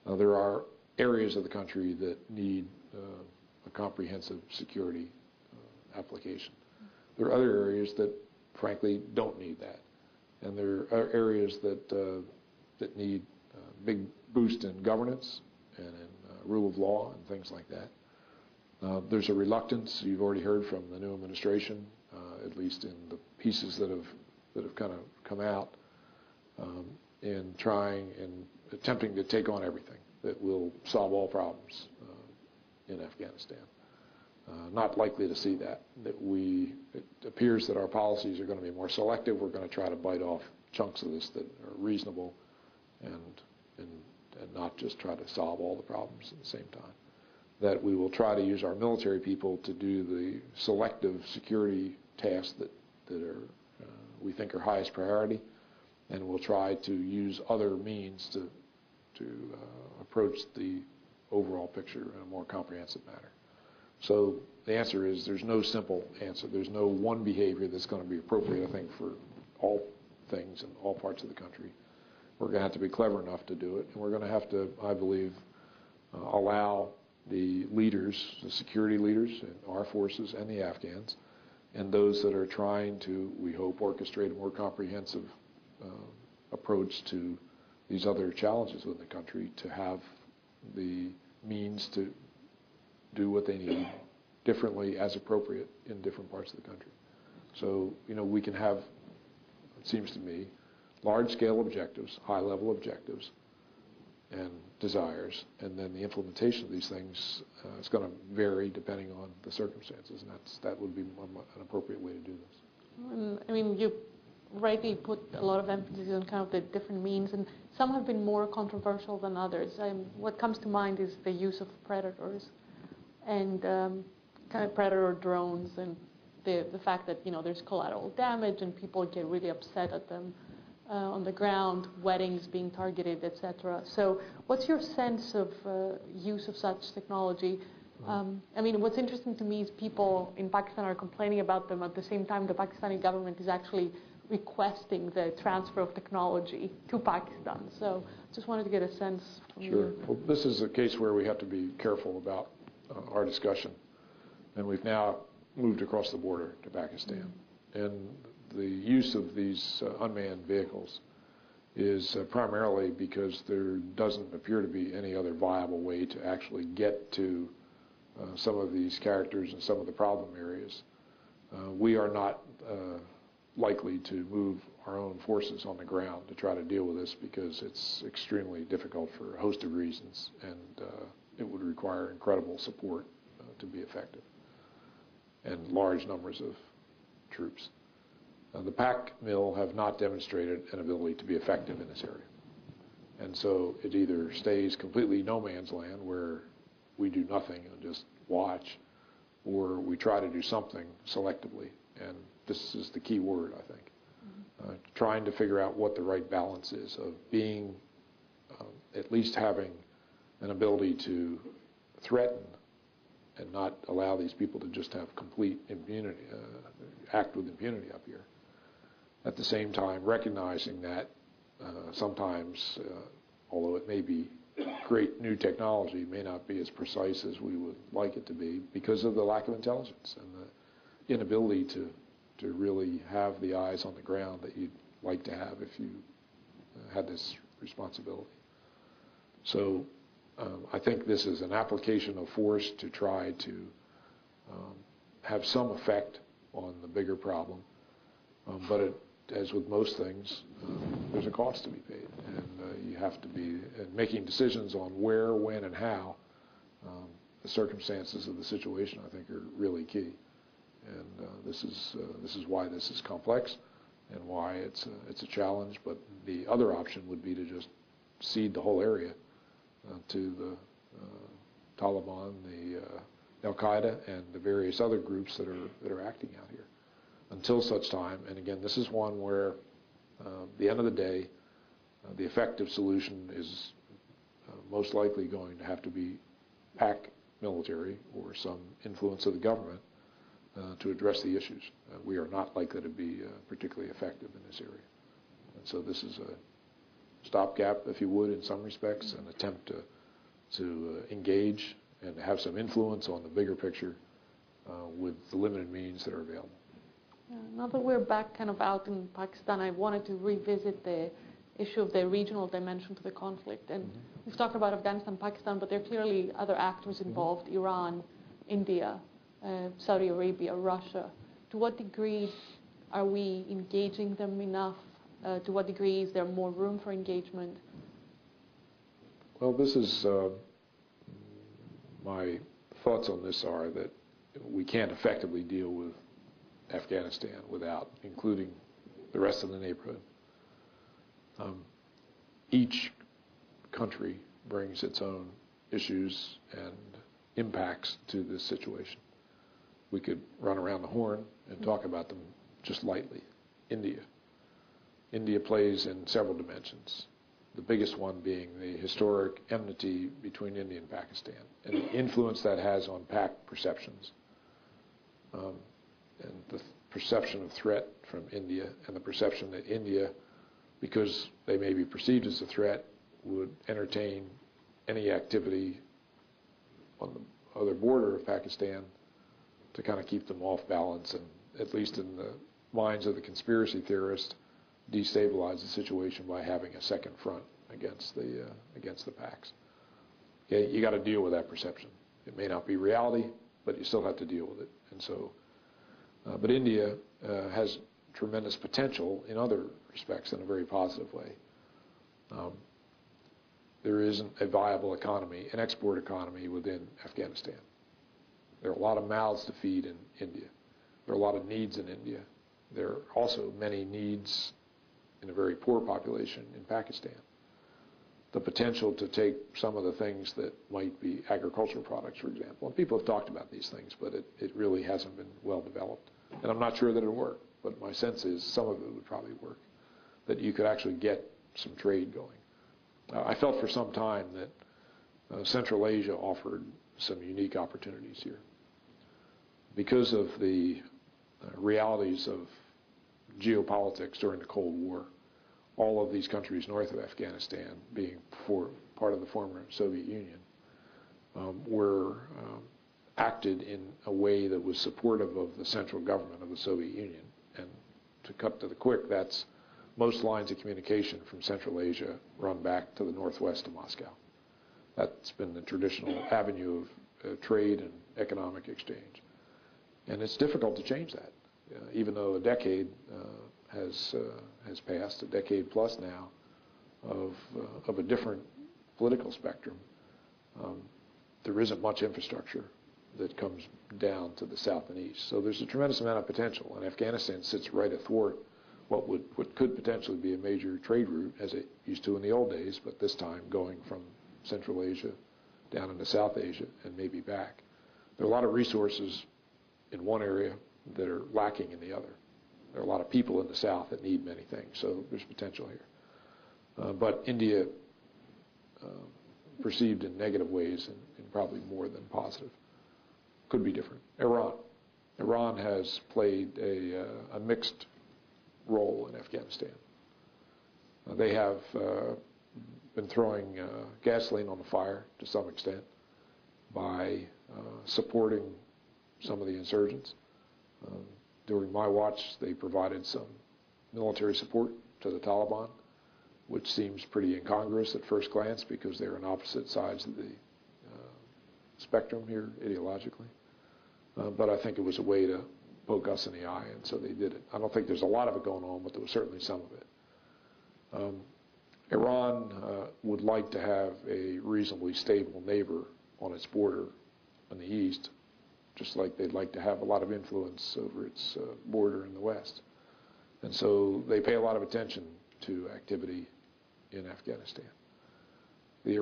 Speaker 3: There are areas of the country that need a comprehensive security application. There are other areas that, frankly, don't need that. And there are areas that need a big boost in governance and in rule of law and things like that. There's a reluctance, you've already heard from the new administration, at least in the pieces that have kind of come out, in trying and attempting to take on everything that will solve all problems in Afghanistan. Not likely to see that. It appears that our policies are going to be more selective. We're going to try to bite off chunks of this that are reasonable and not just try to solve all the problems at the same time. That we will try to use our military people to do the selective security tasks that we think are highest priority, and we'll try to use other means to approach the overall picture in a more comprehensive manner. So the answer is there's no simple answer. There's no one behavior that's going to be appropriate, I think, for all things in all parts of the country. We're going to have to be clever enough to do it, and we're going to have to, I believe, allow the leaders, the security leaders in our forces and the Afghans, and those that are trying to, we hope, orchestrate a more comprehensive approach to these other challenges within the country, to have the means to do what they need differently as appropriate in different parts of the country. So, we can have, it seems to me, large-scale objectives, high-level objectives, and desires, and then the implementation of these things is going to vary depending on the circumstances, and that would be an appropriate way to do this.
Speaker 2: I mean, you rightly put a lot of emphasis on kind of the different means, and some have been more controversial than others. What comes to mind is the use of predators and kind of predator drones, and the fact that there's collateral damage and people get really upset at them on the ground, weddings being targeted, etc. So what's your sense of use of such technology? I mean, what's interesting to me is people in Pakistan are complaining about them. At the same time, the Pakistani government is actually requesting the transfer of technology to Pakistan. So just wanted to get a sense from
Speaker 3: Sure.
Speaker 2: you.
Speaker 3: Well, this is a case where we have to be careful about our discussion. And we've now moved across the border to Pakistan. And the use of these unmanned vehicles is primarily because there doesn't appear to be any other viable way to actually get to some of these characters and some of the problem areas. We are not likely to move our own forces on the ground to try to deal with this because it's extremely difficult for a host of reasons, and it would require incredible support to be effective, and large numbers of troops. The PAC mill have not demonstrated an ability to be effective in this area. And so it either stays completely no man's land where we do nothing and just watch, or we try to do something selectively. And this is the key word, I think. Trying to figure out what the right balance is of being, at least having an ability to threaten and not allow these people to just have complete impunity, act with impunity up here. At the same time, recognizing that sometimes, although it may be great new technology, may not be as precise as we would like it to be because of the lack of intelligence and the inability to really have the eyes on the ground that you'd like to have if you had this responsibility. So I think this is an application of force to try to have some effect on the bigger problem, but as with most things, there's a cost to be paid, and you have to be making decisions on where, when, and how. The circumstances of the situation, I think, are really key, and this is why this is complex, and why it's a challenge. But the other option would be to just cede the whole area to the Taliban, the Al Qaeda, and the various other groups that are acting out here, until such time. And again, this is one where, at the end of the day, the effective solution is most likely going to have to be PAC military or some influence of the government to address the issues. We are not likely to be particularly effective in this area. And so this is a stopgap, if you would, in some respects, an attempt to engage and to have some influence on the bigger picture with the limited means that are available.
Speaker 2: Now that we're back kind of out in Pakistan, I wanted to revisit the issue of the regional dimension to the conflict. And we've talked about Afghanistan, Pakistan, but there are clearly other actors involved, Iran, India, Saudi Arabia, Russia. To what degree are we engaging them enough? To what degree is there more room for engagement?
Speaker 3: Well, this is, my thoughts on this are that we can't effectively deal with Afghanistan without including the rest of the neighborhood. Each country brings its own issues and impacts to this situation. We could run around the horn and talk about them just lightly. India plays in several dimensions, the biggest one being the historic enmity between India and Pakistan and the influence that has on Pak perceptions. And the perception of threat from India and the perception that India, because they may be perceived as a threat, would entertain any activity on the other border of Pakistan to kind of keep them off balance and, at least in the minds of the conspiracy theorists, destabilize the situation by having a second front against the Paks. Okay, you got to deal with that perception. It may not be reality, but you still have to deal with it. And so, but India has tremendous potential in other respects in a very positive way. There isn't a viable economy, an export economy within Afghanistan. There are a lot of mouths to feed in India. There are a lot of needs in India. There are also many needs in a very poor population in Pakistan. The potential to take some of the things that might be agricultural products, for example, and people have talked about these things, but it really hasn't been well developed. And I'm not sure that it'll work, but my sense is some of it would probably work, that you could actually get some trade going. I felt for some time that Central Asia offered some unique opportunities here. Because of the realities of geopolitics during the Cold War, all of these countries north of Afghanistan, being part of the former Soviet Union, were acted in a way that was supportive of the central government of the Soviet Union. And to cut to the quick, that's most lines of communication from Central Asia run back to the northwest of Moscow. That's been the traditional avenue of trade and economic exchange. And it's difficult to change that, even though a decade has passed, a decade plus now, of a different political spectrum. There isn't much infrastructure that comes down to the south and east. So there's a tremendous amount of potential, and Afghanistan sits right athwart what could potentially be a major trade route, as it used to in the old days, but this time going from Central Asia down into South Asia and maybe back. There are a lot of resources in one area that are lacking in the other. There are a lot of people in the south that need many things, so there's potential here. But India, perceived in negative ways and probably more than positive, could be different. Iran has played a mixed role in Afghanistan. They have been throwing gasoline on the fire to some extent by supporting some of the insurgents. During my watch, they provided some military support to the Taliban, which seems pretty incongruous at first glance because they're on opposite sides of the spectrum here ideologically. But I think it was a way to poke us in the eye, and so they did it. I don't think there's a lot of it going on, but there was certainly some of it. Iran would like to have a reasonably stable neighbor on its border in the east, just like they'd like to have a lot of influence over its border in the west. And so they pay a lot of attention to activity in Afghanistan. The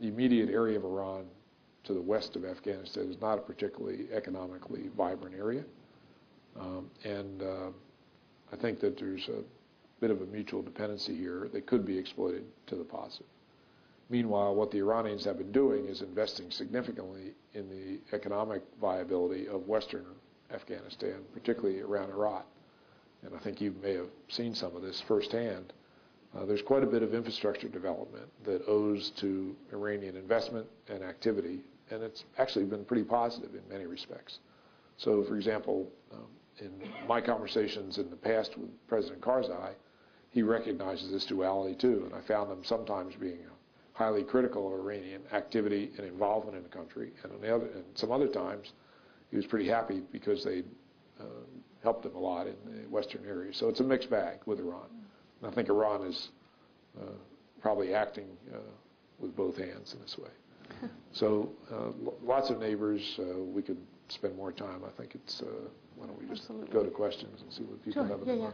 Speaker 3: immediate area of Iran to the west of Afghanistan is not a particularly economically vibrant area. And I think that there's a bit of a mutual dependency here that could be exploited to the positive. Meanwhile, what the Iranians have been doing is investing significantly in the economic viability of Western Afghanistan, particularly around Herat. And I think you may have seen some of this firsthand. There's quite a bit of infrastructure development that owes to Iranian investment and activity, and it's actually been pretty positive in many respects. So, for example, in my conversations in the past with President Karzai, he recognizes this duality too, and I found him sometimes being highly critical of Iranian activity and involvement in the country, and some other times he was pretty happy because they helped him a lot in the Western area. So it's a mixed bag with Iran. And I think Iran is probably acting with both hands in this way. So lots of neighbors. We could spend more time. I think it's, why don't we just go to questions and see what people have in their mind.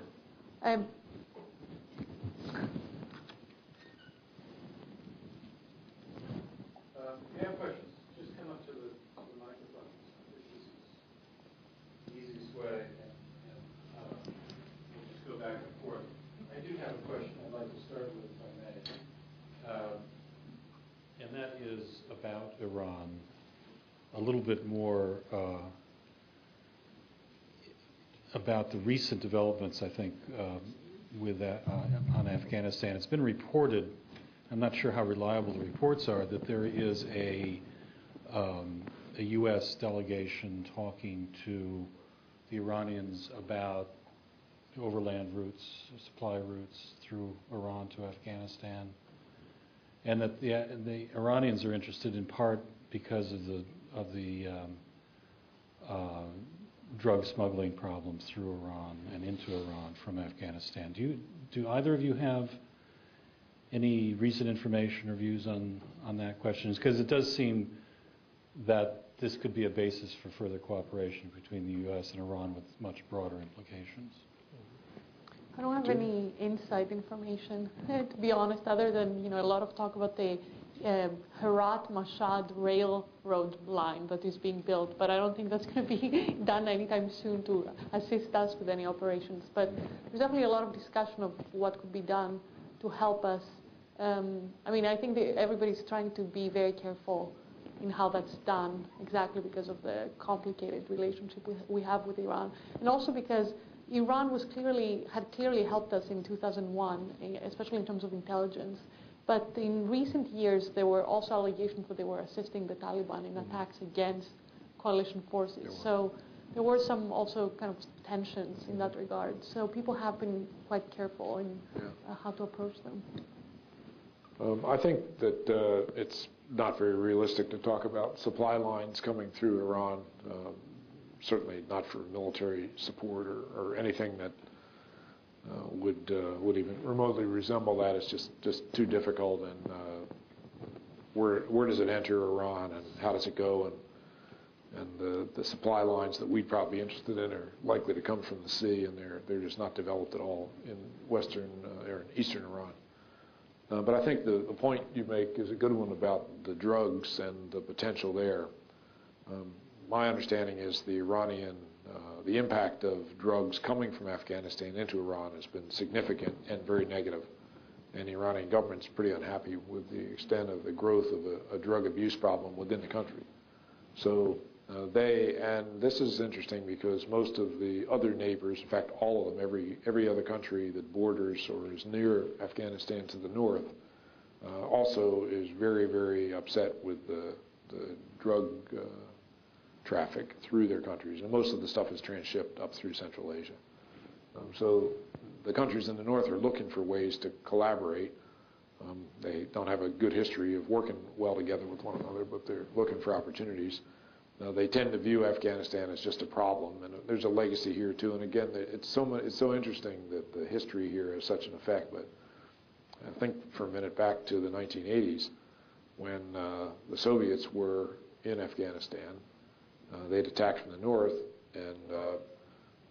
Speaker 1: If you have questions, just come up to the microphone. This is the easiest way, and we'll just go back and forth. I do have a question I'd like to start with, if I may, and that is about Iran. A little bit more about the recent developments, I think, with on Afghanistan. It's been reported, I'm not sure how reliable the reports are, that there is a U.S. delegation talking to the Iranians about overland routes, supply routes through Iran to Afghanistan, and that the Iranians are interested in part because of the drug smuggling problems through Iran and into Iran from Afghanistan. Do either of you have any recent information or views on that question? Because it does seem that this could be a basis for further cooperation between the U.S. and Iran with much broader implications.
Speaker 2: I don't have any inside information, to be honest, other than a lot of talk about the Herat-Mashhad railroad line that is being built, but I don't think that's going to be done anytime soon to assist us with any operations. But there's definitely a lot of discussion of what could be done to help us. I think that everybody's trying to be very careful in how that's done, exactly because of the complicated relationship we have with Iran, and also because Iran had clearly helped us in 2001, especially in terms of intelligence. But in recent years, there were also allegations that they were assisting the Taliban in attacks against coalition forces. So there were some also kind of tensions in that regard. So people have been quite careful in how to approach them.
Speaker 3: I think that it's not very realistic to talk about supply lines coming through Iran, certainly not for military support or anything that would even remotely resemble that. It's just too difficult. And where does it enter Iran, and how does it go? And the supply lines that we'd probably be interested in are likely to come from the sea, and they're just not developed at all in western or in eastern Iran. But I think the point you make is a good one about the drugs and the potential there. My understanding is the impact of drugs coming from Afghanistan into Iran has been significant and very negative. And the Iranian government's pretty unhappy with the extent of the growth of a drug abuse problem within the country. So and this is interesting because most of the other neighbors, in fact all of them, every other country that borders or is near Afghanistan to the north, also is very, very upset with the drug traffic through their countries. And most of the stuff is transshipped up through Central Asia. So the countries in the north are looking for ways to collaborate. They don't have a good history of working well together with one another, but they're looking for opportunities. They tend to view Afghanistan as just a problem, and there's a legacy here too. And again, it's so interesting that the history here has such an effect. But I think for a minute back to the 1980s, when the Soviets were in Afghanistan, they'd attacked from the north, and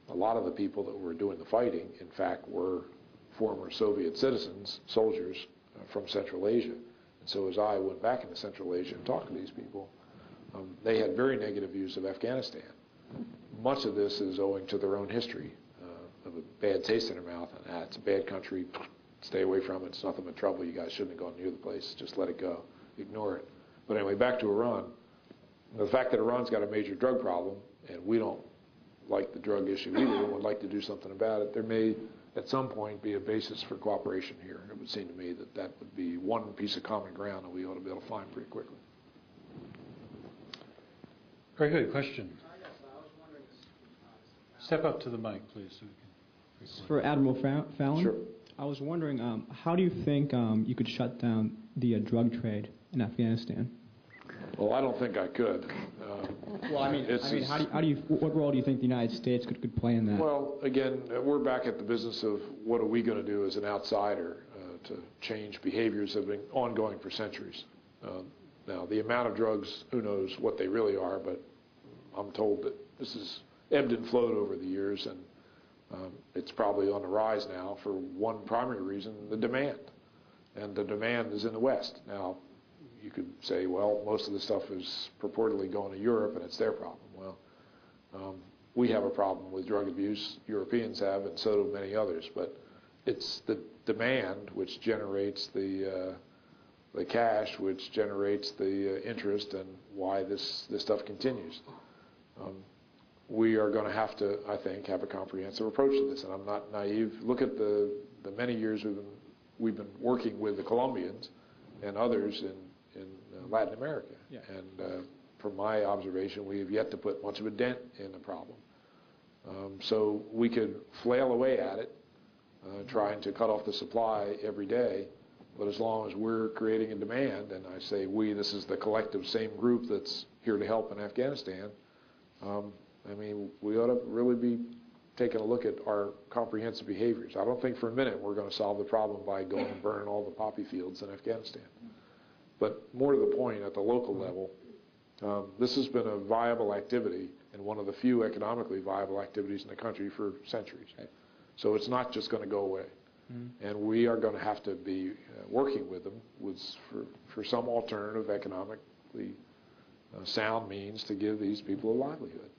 Speaker 3: a lot of the people that were doing the fighting, in fact, were former Soviet citizens, soldiers from Central Asia. And so as I went back into Central Asia and talked to these people, they had very negative views of Afghanistan. Much of this is owing to their own history of a bad taste in their mouth, and it's a bad country, stay away from it. It's nothing but trouble. You guys shouldn't have gone near the place. Just let it go. Ignore it. But anyway, back to Iran. The fact that Iran's got a major drug problem, and we don't like the drug issue either and would like to do something about it, there may at some point be a basis for cooperation here. It would seem to me that that would be one piece of common ground that we ought to be able to find pretty quickly.
Speaker 1: Very good. Question. Step up to the mic, please. So we can
Speaker 4: For Admiral Fallon?
Speaker 3: Sure.
Speaker 4: I was wondering, how do you think you could shut down the drug trade in Afghanistan?
Speaker 3: Well, I don't think I could.
Speaker 4: What role do you think the United States could play in that?
Speaker 3: Well, again, we're back at the business of what are we going to do as an outsider to change behaviors that have been ongoing for centuries. Now, the amount of drugs, who knows what they really are, but I'm told that this has ebbed and flowed over the years, and it's probably on the rise now for one primary reason, the demand. And the demand is in the West. Now, you could say, well, most of the stuff is purportedly going to Europe, and it's their problem. Well, we have a problem with drug abuse. Europeans have, and so do many others. But it's the demand which generates the cash, which generates the interest, and why this stuff continues. We are going to have to, I think, have a comprehensive approach to this. And I'm not naive. Look at the many years we've been working with the Colombians and others in Latin America.
Speaker 4: Yeah.
Speaker 3: And from my observation, we have yet to put much of a dent in the problem. So we could flail away at it, trying to cut off the supply every day, but as long as we're creating a demand, and I say we, this is the collective same group that's here to help in Afghanistan, I mean, we ought to really be taking a look at our comprehensive behaviors. I don't think for a minute we're going to solve the problem by going and burning all the poppy fields in Afghanistan. But more to the point, at the local level, this has been a viable activity and one of the few economically viable activities in the country for centuries. Right. So it's not just going to go away. Mm-hmm. And we are going to have to be working with them for some alternative economically sound means to give these people a livelihood.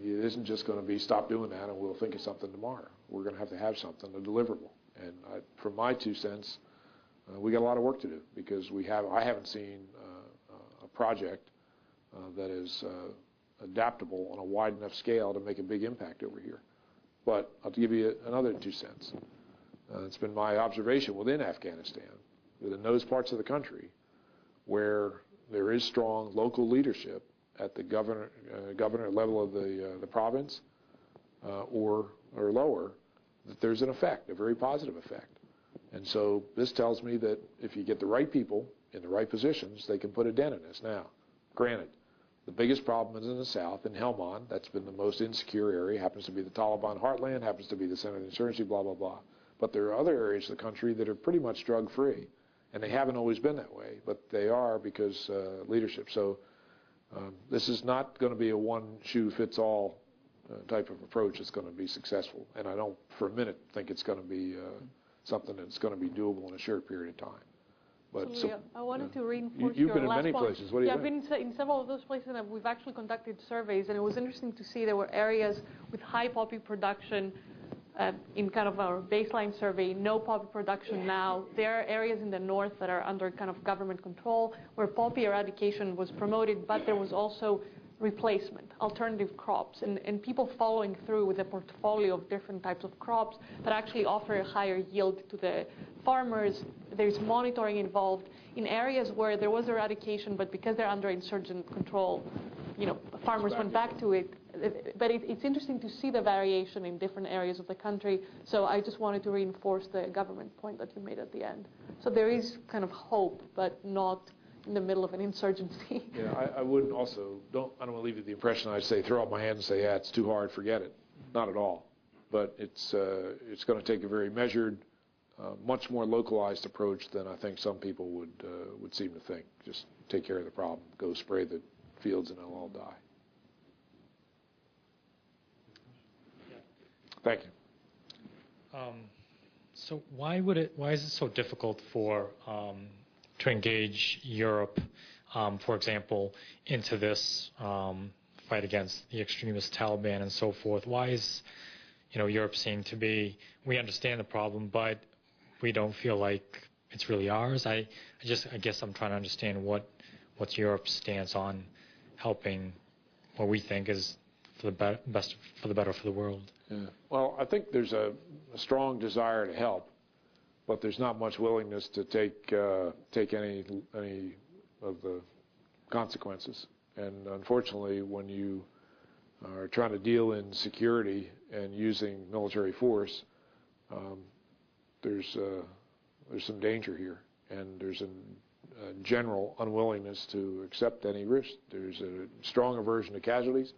Speaker 3: It isn't just going to be stop doing that and we'll think of something tomorrow. We're going to have something, a deliverable. And from my 2 cents, we got a lot of work to do because I haven't seen a project that is adaptable on a wide enough scale to make a big impact over here. But I'll give you another 2 cents. It's been my observation within Afghanistan, within those parts of the country where there is strong local leadership at the governor level of the province or lower, that there's an effect, a very positive effect. And so this tells me that if you get the right people in the right positions, they can put a dent in this. Now, granted, the biggest problem is in the south, in Helmand. That's been the most insecure area. Happens to be the Taliban heartland, happens to be the center of insurgency, blah, blah, blah. But there are other areas of the country that are pretty much drug-free. And they haven't always been that way, but they are because leadership. So this is not going to be a one-shoe-fits-all type of approach that's going to be successful. And I don't for a minute think it's going to be something that's going to be doable in a short period of time. But
Speaker 2: so, I wanted to reinforce
Speaker 3: you've
Speaker 2: your
Speaker 3: been in
Speaker 2: last
Speaker 3: many
Speaker 2: point.
Speaker 3: places. What do you
Speaker 2: I've
Speaker 3: think?
Speaker 2: been in several of those places, and we've actually conducted surveys, and it was interesting to see there were areas with high poppy production in kind of our baseline survey, no poppy production now. There are areas in the north that are under kind of government control where poppy eradication was promoted, but there was also replacement, alternative crops, and people following through with a portfolio of different types of crops that actually offer a higher yield to the farmers. There's monitoring involved in areas where there was eradication, but because they're under insurgent control, farmers went back to it. But it's interesting to see the variation in different areas of the country. So I just wanted to reinforce the government point that you made at the end. So there is kind of hope, but not in the middle of an insurgency.
Speaker 3: Yeah, I wouldn't also, I don't want to leave you the impression I say throw up my hand and say, yeah, it's too hard, forget it. Not at all. But it's going to take a very measured, much more localized approach than I think some people would seem to think. Just take care of the problem, go spray the fields and they'll all die. Thank you.
Speaker 5: So why is it so difficult to engage Europe, for example, into this fight against the extremist Taliban and so forth? Why is Europe seen to be, we understand the problem, but we don't feel like it's really ours. I guess I'm trying to understand what's Europe's stance on helping what we think is for the best, for the better for the world.
Speaker 3: Yeah. Well, I think there's a strong desire to help, but there's not much willingness to take any of the consequences. And unfortunately, when you are trying to deal in security and using military force, there's some danger here, and there's a general unwillingness to accept any risk. There's a strong aversion to casualties,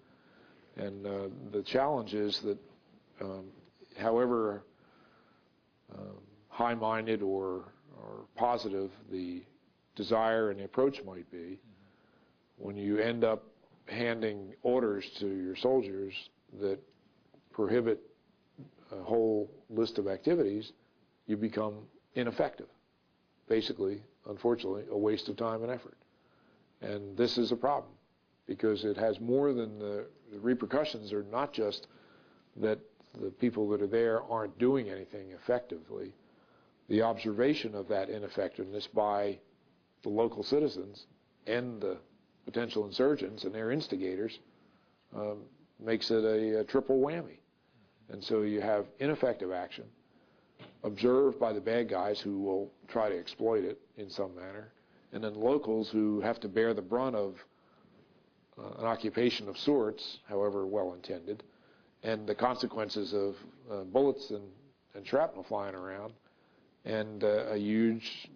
Speaker 3: and the challenge is that however high-minded or positive the desire and the approach might be, when you end up handing orders to your soldiers that prohibit a whole list of activities, you become ineffective. Basically, unfortunately, a waste of time and effort. And this is a problem, because it has more than the repercussions are not just that the people that are there aren't doing anything effectively. The observation of that ineffectiveness by the local citizens and the potential insurgents and their instigators makes it a triple whammy. And so you have ineffective action observed by the bad guys who will try to exploit it in some manner, and then locals who have to bear the brunt of an occupation of sorts, however well intended, and the consequences of bullets and shrapnel flying around, and a huge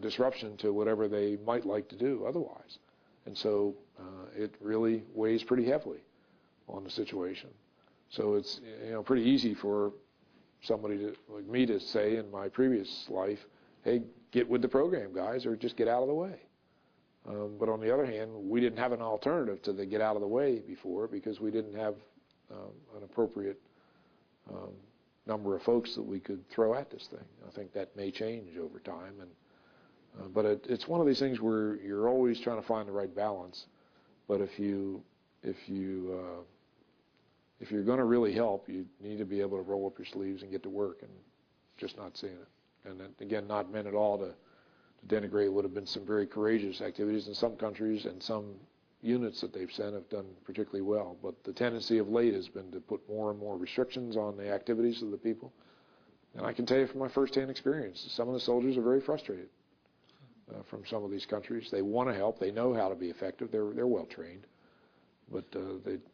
Speaker 3: disruption to whatever they might like to do otherwise. And so it really weighs pretty heavily on the situation. So it's pretty easy for somebody like me to say in my previous life, hey, get with the program, guys, or just get out of the way. But on the other hand, we didn't have an alternative to the get out of the way before, because we didn't have an appropriate number of folks that we could throw at this thing. I think that may change over time, but it's one of these things where you're always trying to find the right balance. But if you're going to really help, you need to be able to roll up your sleeves and get to work, and just not seeing it. And then, again, not meant at all to denigrate what have been some very courageous activities in some countries, and some units that they've sent have done particularly well. But the tendency of late has been to put more and more restrictions on the activities of the people. And I can tell you from my firsthand experience, some of the soldiers are very frustrated from some of these countries. They want to help. They know how to be effective. They're well trained, but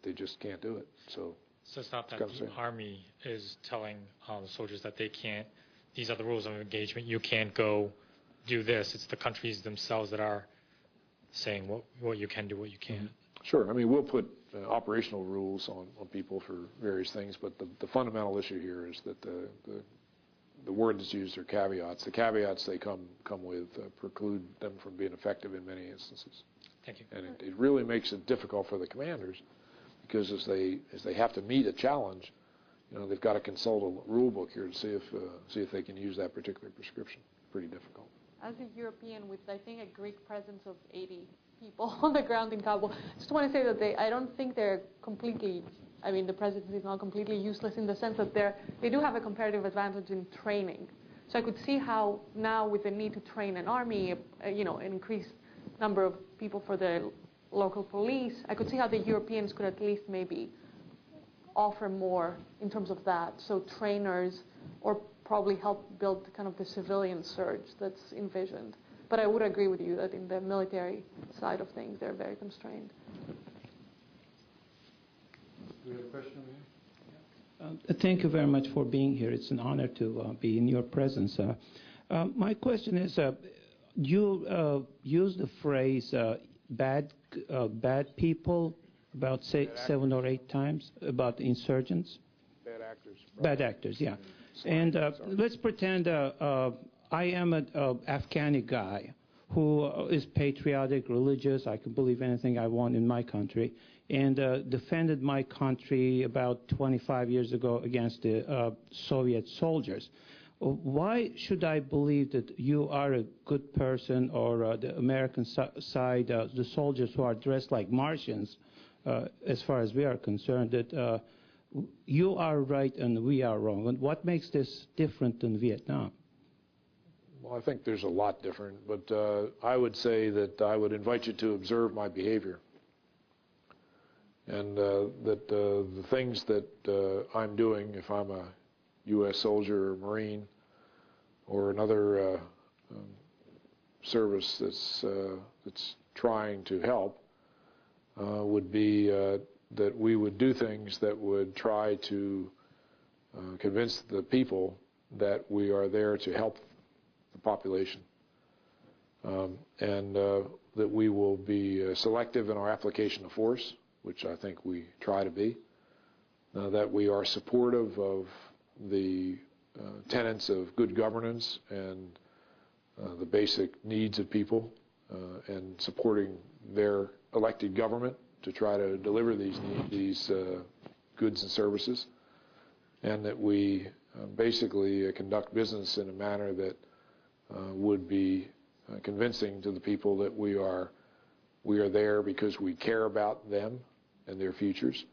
Speaker 3: they just can't do it. So
Speaker 5: it's not that the Army is telling soldiers that they can't, these are the rules of engagement, you can't go do this. It's the countries themselves that are saying what you can do, what you can't.
Speaker 3: Sure. I mean, we'll put operational rules on people for various things, but the fundamental issue here is that the word that's used are caveats. The caveats they come with preclude them from being effective in many instances.
Speaker 5: Thank you.
Speaker 3: And it really makes it difficult for the commanders, because as they have to meet a challenge, they've got to consult a rule book here to see if they can use that particular prescription. Pretty difficult.
Speaker 2: As a European with, I think, a Greek presence of 80 people on the ground in Kabul, I just want to say that I don't think they're completely, the presidency is not completely useless, in the sense that they do have a comparative advantage in training. So I could see how now, with the need to train an army, an increased number of people for the local police, I could see how the Europeans could at least maybe offer more in terms of that. So trainers, or probably help build kind of the civilian surge that's envisioned. But I would agree with you that in the military side of things, they're very constrained.
Speaker 1: Do we have a question over here?
Speaker 6: Thank you very much for being here. It's an honor to be in your presence. My question is, you use the phrase bad people about 7 or 8 times about insurgents.
Speaker 3: Bad actors.
Speaker 6: Bad actors, yeah. And let's pretend I am an Afghani guy who is patriotic, religious. I can believe anything I want in my country, and defended my country about 25 years ago against the Soviet soldiers. Why should I believe that you are a good person, or the American side, the soldiers who are dressed like Martians, as far as we are concerned, that you are right and we are wrong? And what makes this different than Vietnam?
Speaker 3: Well, I think there's a lot different, but I would say that I would invite you to observe my behavior. And that the things that I'm doing, if I'm a U.S. soldier or Marine or another service that's trying to help, would be that we would do things that would try to convince the people that we are there to help the population, and that we will be selective in our application of force, which I think we try to be, that we are supportive of the tenets of good governance and the basic needs of people, and supporting their elected government to try to deliver these goods and services, and that we basically conduct business in a manner that would be convincing to the people that we are there because we care about them and their futures,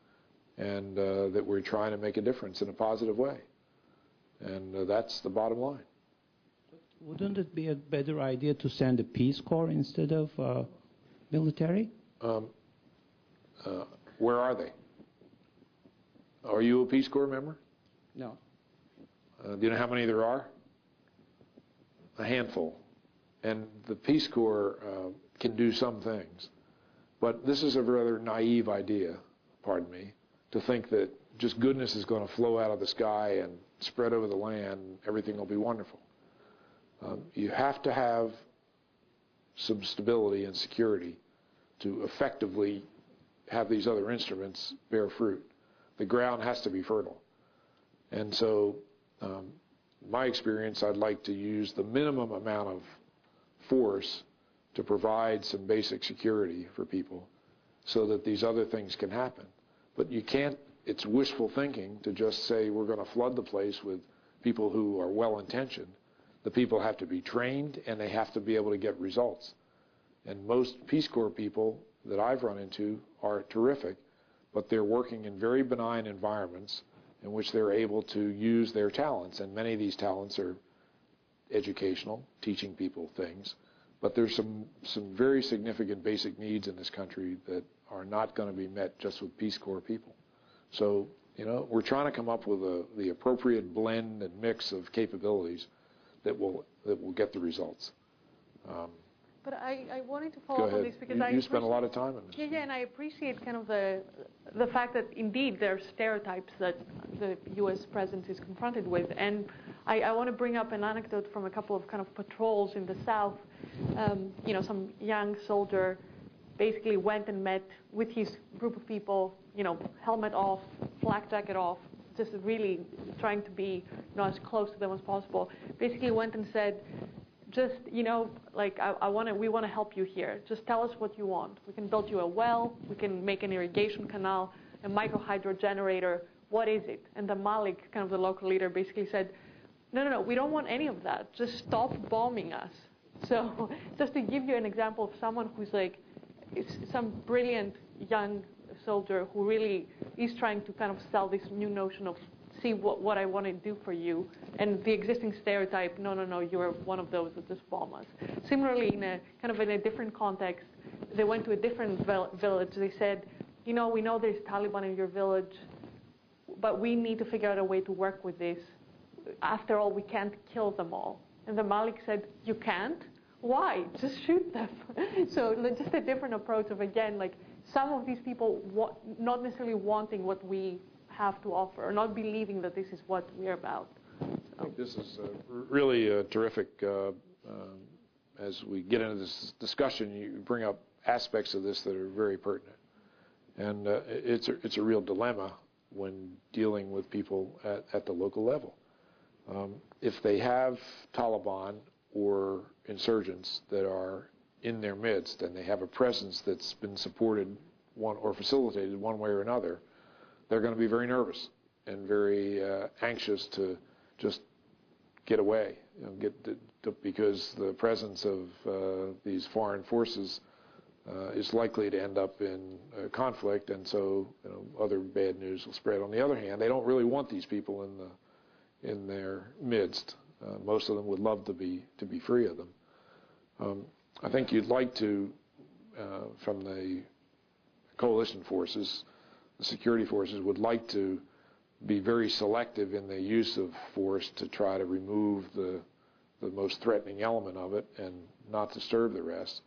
Speaker 3: and that we're trying to make a difference in a positive way. And that's the bottom line.
Speaker 6: Wouldn't it be a better idea to send a Peace Corps instead of military?
Speaker 3: Where are they? Are you a Peace Corps member?
Speaker 6: No.
Speaker 3: Do you know how many there are? A handful. And the Peace Corps can do some things. But this is a rather naive idea, pardon me, to think that just goodness is going to flow out of the sky and spread over the land, and everything will be wonderful. You have to have some stability and security to effectively have these other instruments bear fruit. The ground has to be fertile. And so, my experience, I'd like to use the minimum amount of force to provide some basic security for people so that these other things can happen. But you can't, it's wishful thinking to just say we're going to flood the place with people who are well-intentioned. The people have to be trained, and they have to be able to get results. And most Peace Corps people that I've run into are terrific, but they're working in very benign environments in which they're able to use their talents. And many of these talents are educational, teaching people things. But there's some very significant basic needs in this country that are not going to be met just with Peace Corps people. So, you know, we're trying to come up with the appropriate blend and mix of capabilities that will get the results.
Speaker 2: But I wanted to follow up on this because
Speaker 3: you spent a lot of time on this.
Speaker 2: Yeah, and I appreciate kind of the fact that indeed there are stereotypes that the U.S. presence is confronted with. And I want to bring up an anecdote from a couple of kind of patrols in the South. You know, some young soldier basically went and met with his group of people, you know, helmet off, flak jacket off, just really trying to be, you know, as close to them as possible. Basically went and said, just, you know, like, we want to help you here. Just tell us what you want. We can build you a well. We can make an irrigation canal, a micro hydro generator. What is it? And the Malik, kind of the local leader, basically said, no, we don't want any of that. Just stop bombing us. So just to give you an example of someone who's like, some brilliant young soldier who really is trying to kind of sell this new notion of see what I want to do for you, and the existing stereotype, no, you're one of those that just bomb us. Similarly, in a different context, they went to a different village. They said, you know, we know there's Taliban in your village, but we need to figure out a way to work with this. After all, we can't kill them all. And the Malik said, you can't? Why? Just shoot them. So just a different approach of, again, like some of these people not necessarily wanting what we have to offer, or not believing that this is what we're about.
Speaker 3: I think this is really terrific. As we get into this discussion, you bring up aspects of this that are very pertinent. And it's a real dilemma when dealing with people at the local level. If they have Taliban or insurgents that are in their midst, and they have a presence that's been supported or facilitated one way or another, they're going to be very nervous and very anxious to just get away, because the presence of these foreign forces is likely to end up in conflict, and so other bad news will spread. On the other hand, they don't really want these people in their midst, Most of them would love to be free of them. I think you'd like to, from the coalition forces, the security forces would like to be very selective in the use of force to try to remove the most threatening element of it and not disturb the rest.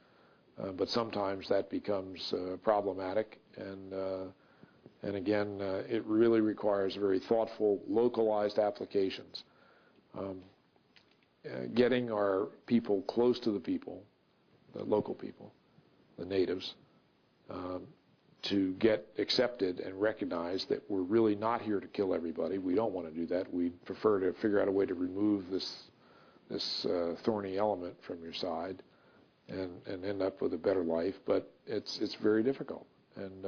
Speaker 3: But sometimes that becomes problematic, and again, it really requires very thoughtful, localized applications. Getting our people close to the people, the local people, the natives, to get accepted and recognized that we're really not here to kill everybody. We don't want to do that. We prefer to figure out a way to remove this thorny element from your side and end up with a better life. But it's very difficult, and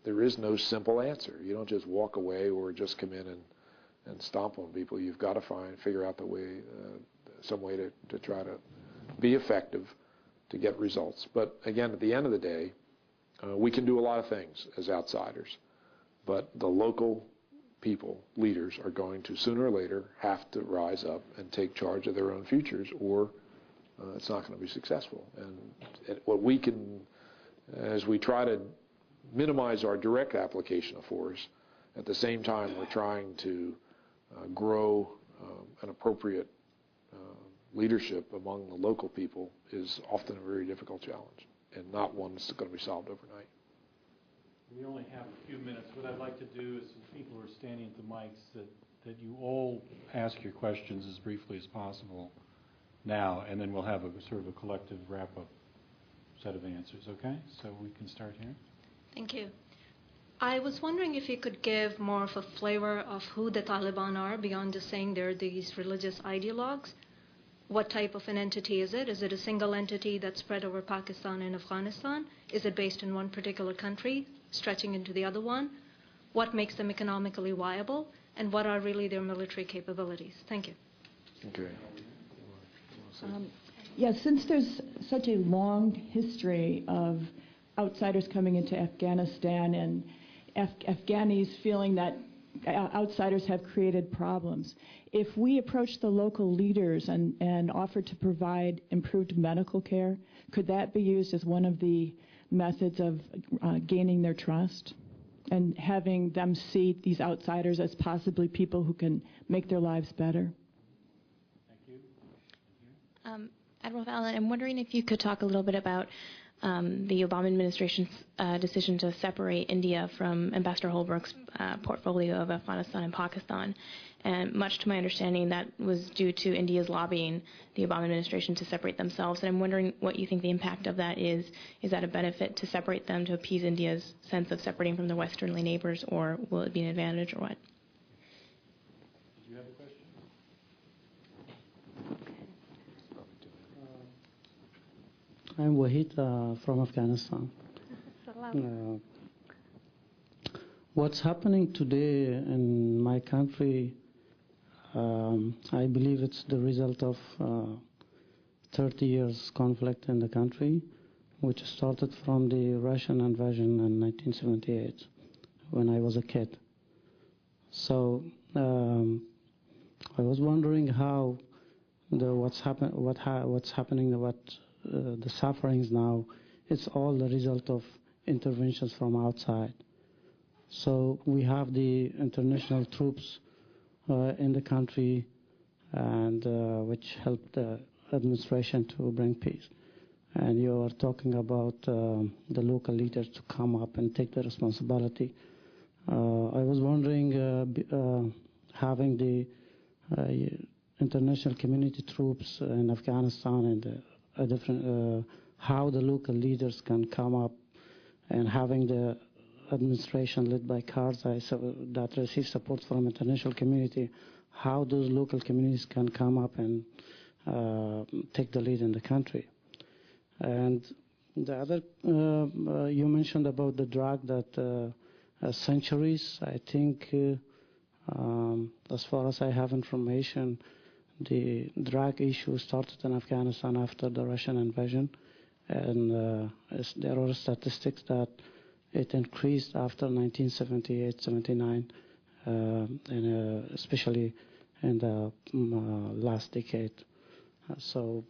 Speaker 3: there is no simple answer. You don't just walk away or just come in and stomp on people. You've got to figure out some way to try to be effective to get results. But again, at the end of the day, we can do a lot of things as outsiders, but the local people, leaders, are going to sooner or later have to rise up and take charge of their own futures, or it's not going to be successful. And what we can, as we try to minimize our direct application of force, at the same time we're trying to grow an appropriate leadership among the local people, is often a very difficult challenge, and not one that's going to be solved overnight.
Speaker 1: We only have a few minutes. What I'd like to do is, since people are standing at the mics, that you all ask your questions as briefly as possible now, and then we'll have a sort of a collective wrap-up set of answers, okay? So we can start here.
Speaker 7: Thank you. I was wondering if you could give more of a flavor of who the Taliban are, beyond just saying they're these religious ideologues. What type of an entity is it? Is it a single entity that's spread over Pakistan and Afghanistan? Is it based in one particular country, stretching into the other one? What makes them economically viable? And what are really their military capabilities? Thank you.
Speaker 3: Okay.
Speaker 8: Yes, since there's such a long history of outsiders coming into Afghanistan and Afghanis feeling that outsiders have created problems, if we approach the local leaders and offer to provide improved medical care, could that be used as one of the methods of gaining their trust and having them see these outsiders as possibly people who can make their lives better?
Speaker 9: Admiral Fallon, I'm wondering if you could talk a little bit about the Obama administration's decision to separate India from Ambassador Holbrooke's portfolio of Afghanistan and Pakistan. And much to my understanding, that was due to India's lobbying the Obama administration to separate themselves. And I'm wondering what you think the impact of that is. Is that a benefit to separate them, to appease India's sense of separating from their westernly neighbors, or will it be an advantage, or what?
Speaker 1: Did you have a question?
Speaker 10: I'm Wahid from Afghanistan. What's happening today in my country, I believe it's the result of 30 years conflict in the country, which started from the Russian invasion in 1978 when I was a kid. So I was wondering how the sufferings now, it's all the result of interventions from outside. So we have the international troops in the country, and which helped the administration to bring peace. And you are talking about the local leaders to come up and take the responsibility. I was wondering, having the international community troops in Afghanistan and how the local leaders can come up, and having the administration led by Karzai that receives support from international community, how those local communities can come up and take the lead in the country. And the other, you mentioned about the drug that centuries, I think, as far as I have information, the drug issue started in Afghanistan after the Russian invasion, and there are statistics that it increased after 1978-79, and especially in the last decade. So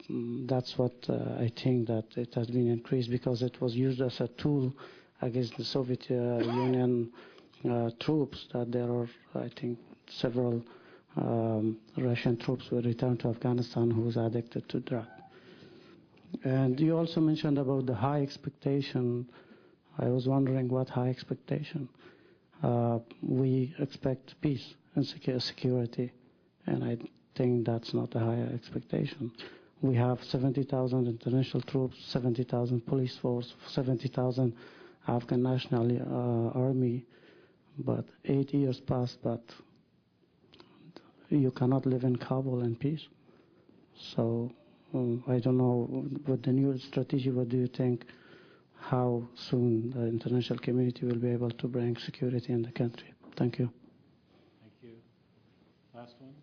Speaker 10: that's what I think, that it has been increased because it was used as a tool against the Soviet Union troops, that there are, I think, several Russian troops were returned to Afghanistan who was addicted to drug. And you also mentioned about the high expectation. I was wondering what high expectation. We expect peace and security, and I think that's not a high expectation. We have 70,000 international troops, 70,000 police force, 70,000 Afghan National Army, but 8 years passed, but you cannot live in Kabul in peace. So I don't know, with the new strategy, what do you think, how soon the international community will be able to bring security in the country? Thank you.
Speaker 1: Thank you. Last one.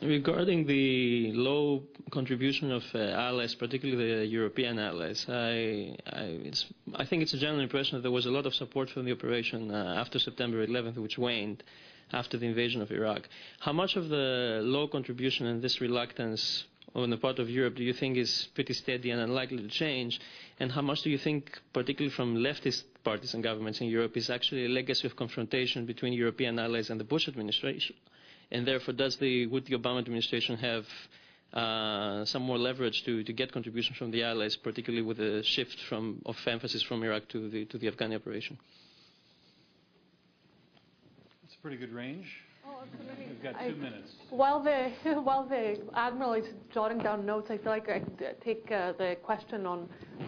Speaker 11: Regarding the low contribution of allies, particularly the European allies, I think it's a general impression that there was a lot of support for the operation after September 11th, which waned after the invasion of Iraq. How much of the low contribution and this reluctance on the part of Europe do you think is pretty steady and unlikely to change? And how much do you think, particularly from leftist parties and governments in Europe, is actually a legacy of confrontation between European allies and the Bush administration? And therefore, would the Obama administration have some more leverage to get contributions from the allies, particularly with a shift of emphasis from Iraq to the Afghani operation?
Speaker 1: That's a pretty good range.
Speaker 2: Oh, absolutely.
Speaker 1: We've got 2 minutes.
Speaker 2: While the Admiral is jotting down notes, I feel like I could take the question on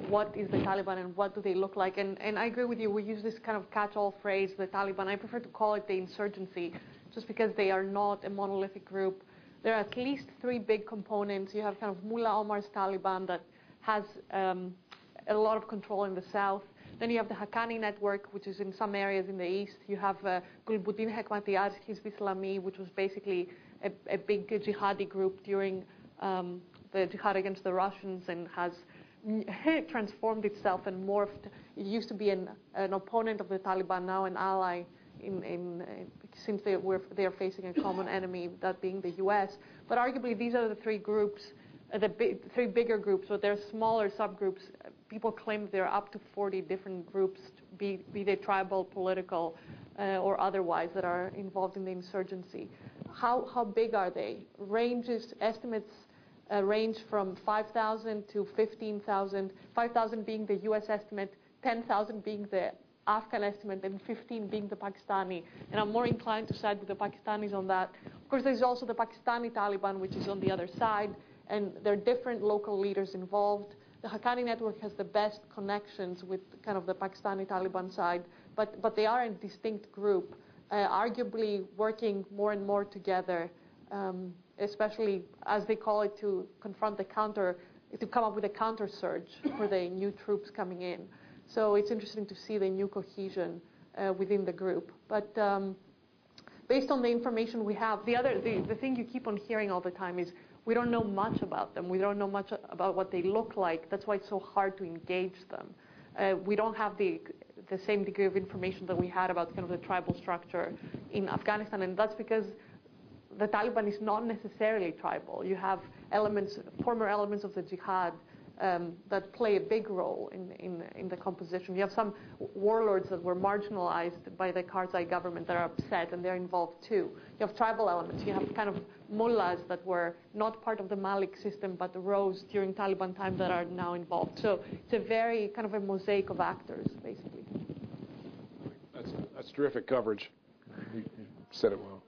Speaker 2: what is the Taliban and what do they look like. And I agree with you. We use this kind of catch-all phrase, the Taliban. I prefer to call it the insurgency, just because they are not a monolithic group. There are at least 3 big components. You have kind of Mullah Omar's Taliban that has a lot of control in the south. Then you have the Haqqani network, which is in some areas in the east. You have Gulbuddin Hekmatyar's Hizb Islami, which was basically a big jihadi group during the jihad against the Russians, and has transformed itself and morphed. It used to be an opponent of the Taliban, now an ally since they are facing a common enemy, that being the U.S. But arguably, these are the 3 groups, the 3 bigger groups, but they're smaller subgroups. People claim there are up to 40 different groups, be they tribal, political, or otherwise, that are involved in the insurgency. How big are they? Estimates range from 5,000 to 15,000. 5,000 being the U.S. estimate, 10,000 being the Afghan estimate, and 15 being the Pakistani. And I'm more inclined to side with the Pakistanis on that. Of course, there's also the Pakistani Taliban, which is on the other side, and there are different local leaders involved. The Haqqani network has the best connections with kind of the Pakistani Taliban side, but they are a distinct group, arguably working more and more together, especially as they call it, to confront to come up with a counter surge for the new troops coming in. So it's interesting to see the new cohesion within the group. But based on the information we have, the thing you keep on hearing all the time is we don't know much about them. We don't know much about what they look like. That's why it's so hard to engage them. We don't have the same degree of information that we had about kind of the tribal structure in Afghanistan, and that's because the Taliban is not necessarily tribal. You have former elements of the jihad that play a big role in the composition. You have some warlords that were marginalized by the Karzai government that are upset, and they're involved too. You have tribal elements. You have kind of mullahs that were not part of the Malik system but rose during Taliban time that are now involved. So it's a very kind of a mosaic of actors, basically.
Speaker 3: That's terrific coverage. You said it well.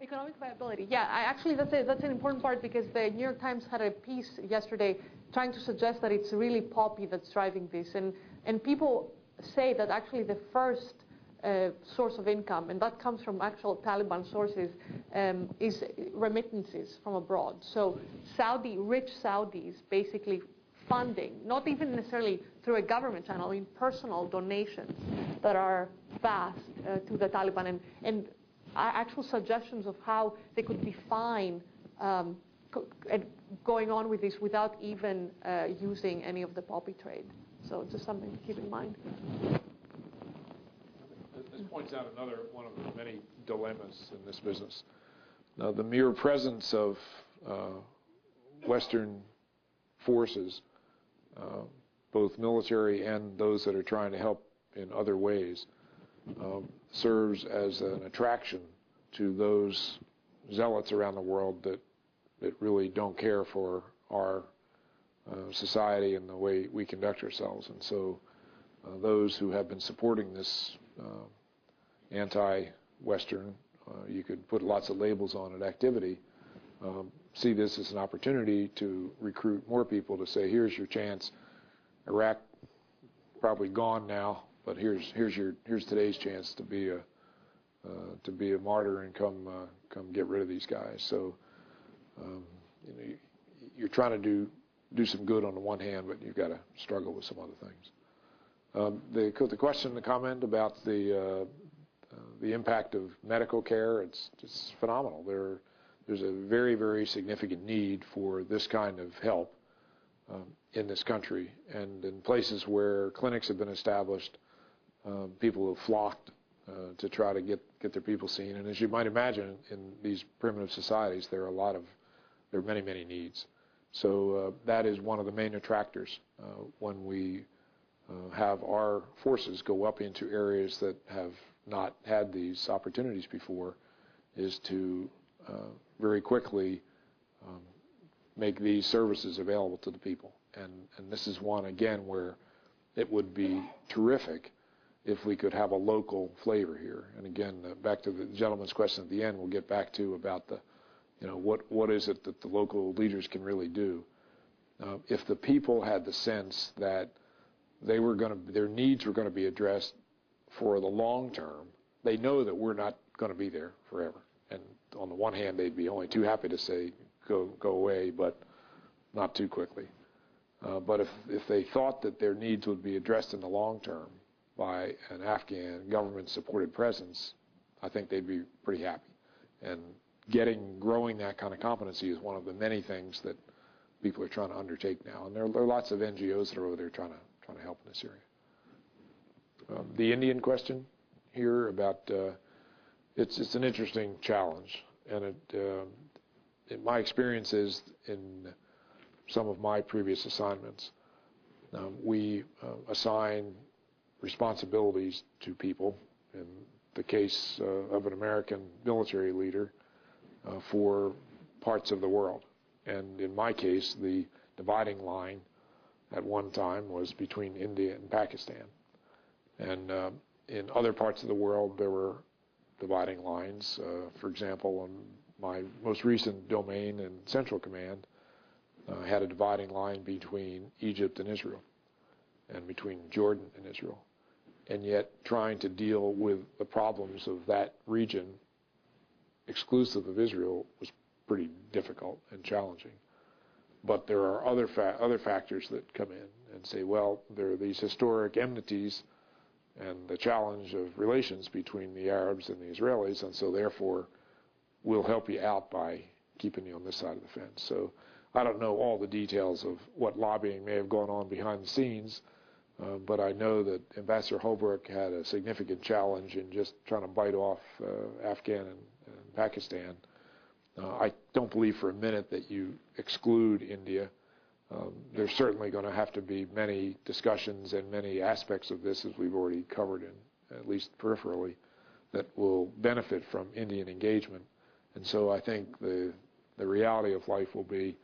Speaker 2: Economic viability. Yeah, actually that's an important part, because the New York Times had a piece yesterday trying to suggest that it's really poppy that's driving this. And people say that actually the first source of income, and that comes from actual Taliban sources, is remittances from abroad. So rich Saudis basically funding, not even necessarily through a government channel, I mean personal donations that are vast to the Taliban, and actual suggestions of how they could define going on with this without even using any of the poppy trade. So just something to keep in mind.
Speaker 3: This points out another one of the many dilemmas in this business. Now, the mere presence of Western forces, both military and those that are trying to help in other ways, serves as an attraction to those zealots around the world that really don't care for our society and the way we conduct ourselves. And so those who have been supporting this anti-Western, you could put lots of labels on it, activity, see this as an opportunity to recruit more people to say, here's your chance. Iraq probably gone now, but here's today's chance to be a martyr and come get rid of these guys. So you're trying to do some good on the one hand, but you've got to struggle with some other things. The question, the comment about the impact of medical care, it's just phenomenal. There's a very, very significant need for this kind of help in this country, and in places where clinics have been established, people have flocked to try to get their people seen. And as you might imagine, in these primitive societies, there are many, many needs. So that is one of the main attractors when we have our forces go up into areas that have not had these opportunities before, is to very quickly make these services available to the people. And this is one, again, where it would be terrific if we could have a local flavor here. And again, back to the gentleman's question at the end, we'll get back to about the, what is it that the local leaders can really do. If the people had the sense that their needs were going to be addressed for the long term, they know that we're not going to be there forever. And on the one hand, they'd be only too happy to say, go away, but not too quickly. But if they thought that their needs would be addressed in the long term by an Afghan government-supported presence, I think they'd be pretty happy. And growing that kind of competency is one of the many things that people are trying to undertake now. And there are lots of NGOs that are over there trying to help in this area. The Indian question here about it's an interesting challenge, and in my experiences in some of my previous assignments, we assign responsibilities to people. In the case of an American military leader, for parts of the world. And in my case, the dividing line at one time was between India and Pakistan. And in other parts of the world, there were dividing lines. For example, in my most recent domain in Central Command, had a dividing line between Egypt and Israel, and between Jordan and Israel. And yet trying to deal with the problems of that region exclusive of Israel was pretty difficult and challenging. But there are other factors that come in and say, well, there are these historic enmities and the challenge of relations between the Arabs and the Israelis, and so therefore we'll help you out by keeping you on this side of the fence. So I don't know all the details of what lobbying may have gone on behind the scenes, but I know that Ambassador Holbrooke had a significant challenge in just trying to bite off Afghan and Pakistan. I don't believe for a minute that you exclude India. There's certainly going to have to be many discussions and many aspects of this, as we've already covered in, at least peripherally, that will benefit from Indian engagement. And so I think the reality of life will be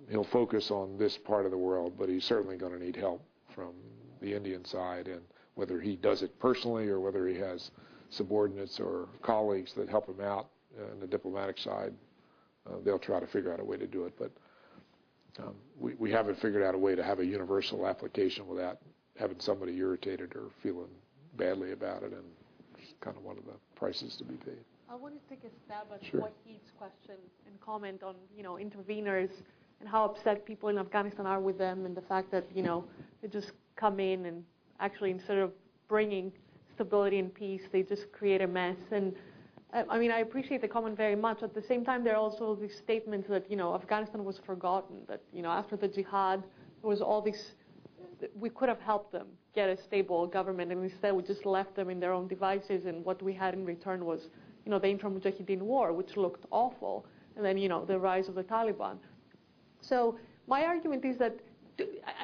Speaker 3: he'll focus on this part of the world, but he's certainly going to need help from the Indian side, and whether he does it personally or whether he has subordinates or colleagues that help him out on the diplomatic side, they'll try to figure out a way to do it. But we haven't figured out a way to have a universal application without having somebody irritated or feeling badly about it, and it's kind of one of the prices to be paid.
Speaker 2: I want to take a stab at
Speaker 3: Sure.
Speaker 2: Wahid's question and comment on, interveners and how upset people in Afghanistan are with them, and the fact that, they just come in and actually, instead of bringing stability and peace, they just create a mess. And I appreciate the comment very much. At the same time, there are also these statements that, Afghanistan was forgotten, that, after the jihad, there was all these, we could have helped them get a stable government, and instead we just left them in their own devices, and what we had in return was, the intra-Mujahideen war, which looked awful, and then, the rise of the Taliban. So my argument is that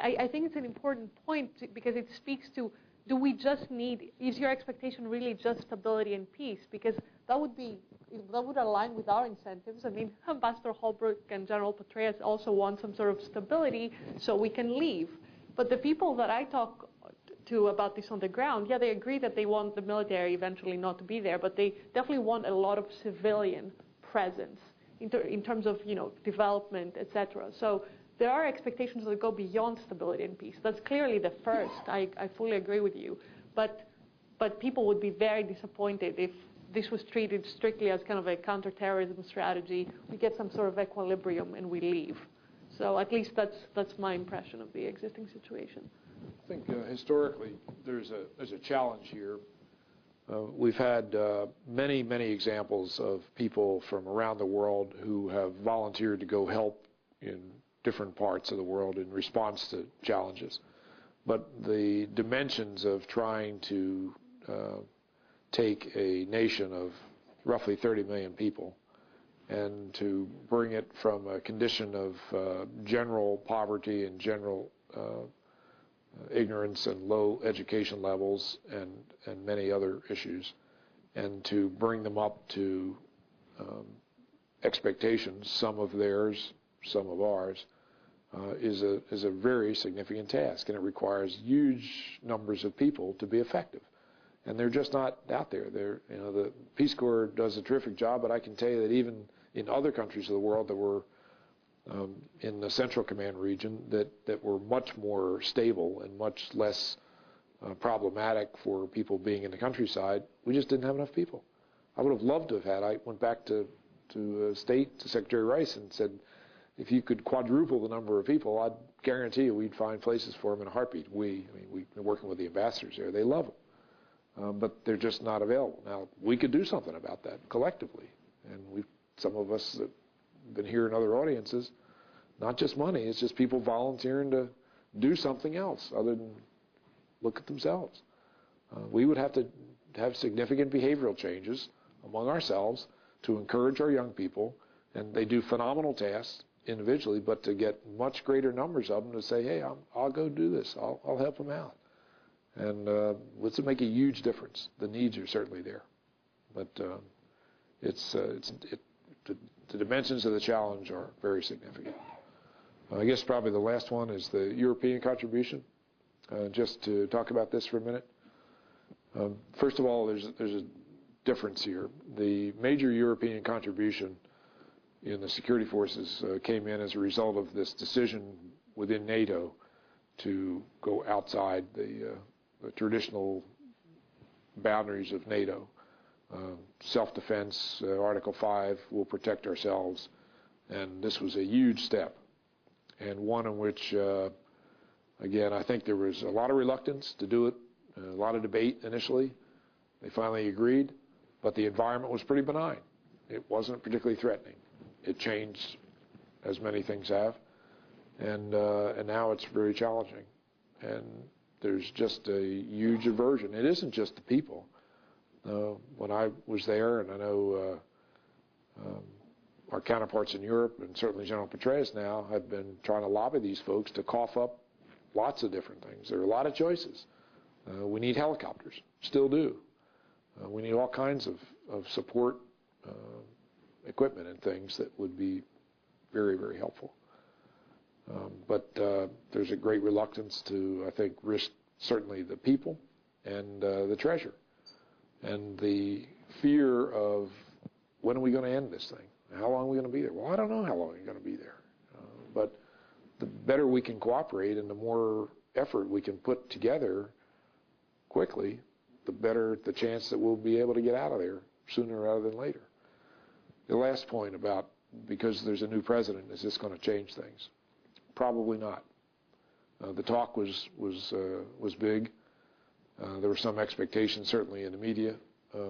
Speaker 2: I think it's an important point because it speaks to, is your expectation really just stability and peace? Because that would align with our incentives. I mean, Ambassador Holbrooke and General Petraeus also want some sort of stability so we can leave. But the people that I talk to about this on the ground, they agree that they want the military eventually not to be there, but they definitely want a lot of civilian presence in terms of, development, etc. So there are expectations that go beyond stability and peace. That's clearly the first. I fully agree with you. But people would be very disappointed if this was treated strictly as kind of a counterterrorism strategy. We get some sort of equilibrium and we leave. So at least that's my impression of the existing situation.
Speaker 3: I think historically there's a challenge here. We've had many examples of people from around the world who have volunteered to go help in different parts of the world in response to challenges. But the dimensions of trying to take a nation of roughly 30 million people and to bring it from a condition of general poverty and general ignorance and low education levels and many other issues, and to bring them up to expectations, some of theirs, some of ours, is a very significant task, and it requires huge numbers of people to be effective. And they're just not out there. The Peace Corps does a terrific job, but I can tell you that even in other countries of the world that were in the Central Command region that were much more stable and much less problematic for people being in the countryside, we just didn't have enough people. I would have loved to have had. I went back to State, to Secretary Rice, and said, if you could quadruple the number of people, I'd guarantee you we'd find places for them in a heartbeat. We've been working with the ambassadors there. They love them. But they're just not available. Now, we could do something about that collectively. And some of us that have been here in other audiences, not just money, it's just people volunteering to do something else other than look at themselves. We would have to have significant behavioral changes among ourselves to encourage our young people, and they do phenomenal tasks individually, but to get much greater numbers of them to say, hey, I'll go do this, I'll help them out. And let's make a huge difference. The needs are certainly there. But the dimensions of the challenge are very significant. I guess probably the last one is the European contribution. Just to talk about this for a minute. First of all, there's a difference here. The major European contribution in the security forces came in as a result of this decision within NATO to go outside the traditional boundaries of NATO. Self-defense, Article 5, will protect ourselves, and this was a huge step, and one in which, again, I think there was a lot of reluctance to do it, a lot of debate initially. They finally agreed, but the environment was pretty benign. It wasn't particularly threatening. It changed, as many things have, and now it's very challenging, and there's just a huge aversion. It isn't just the people. When I was there, and I know our counterparts in Europe, and certainly General Petraeus now, have been trying to lobby these folks to cough up lots of different things. There are a lot of choices. We need helicopters, still do. We need all kinds of support equipment and things that would be very, very helpful. But there's a great reluctance to, I think, risk certainly the people and the treasure. And the fear of, when are we going to end this thing? How long are we going to be there? Well, I don't know how long we're going to be there. But the better we can cooperate and the more effort we can put together quickly, the better the chance that we'll be able to get out of there sooner rather than later. The last point about, because there's a new president, is this going to change things? Probably not. The talk was big. There were some expectations, certainly in the media,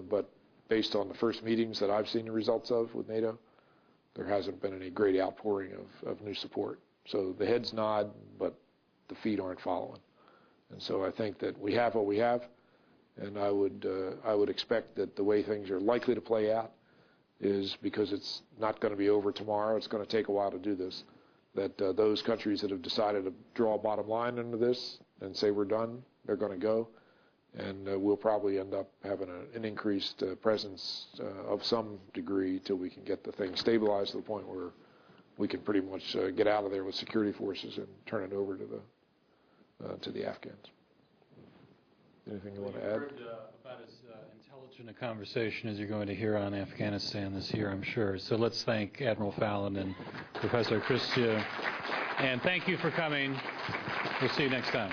Speaker 3: but based on the first meetings that I've seen the results of with NATO, there hasn't been any great outpouring of new support. So the heads nod, but the feet aren't following. And so I think that we have what we have, And I would expect that the way things are likely to play out is, because it's not going to be over tomorrow, it's going to take a while to do this, that those countries that have decided to draw a bottom line into this and say we're done, they're going to go. And we'll probably end up having an increased presence of some degree till we can get the thing stabilized to the point where we can pretty much get out of there with security forces and turn it over to the Afghans. Anything you want to add?
Speaker 1: Heard about as intelligent a conversation as you're going to hear on Afghanistan this year, I'm sure. So let's thank Admiral Fallon and Professor Christia. And thank you for coming. We'll see you next time.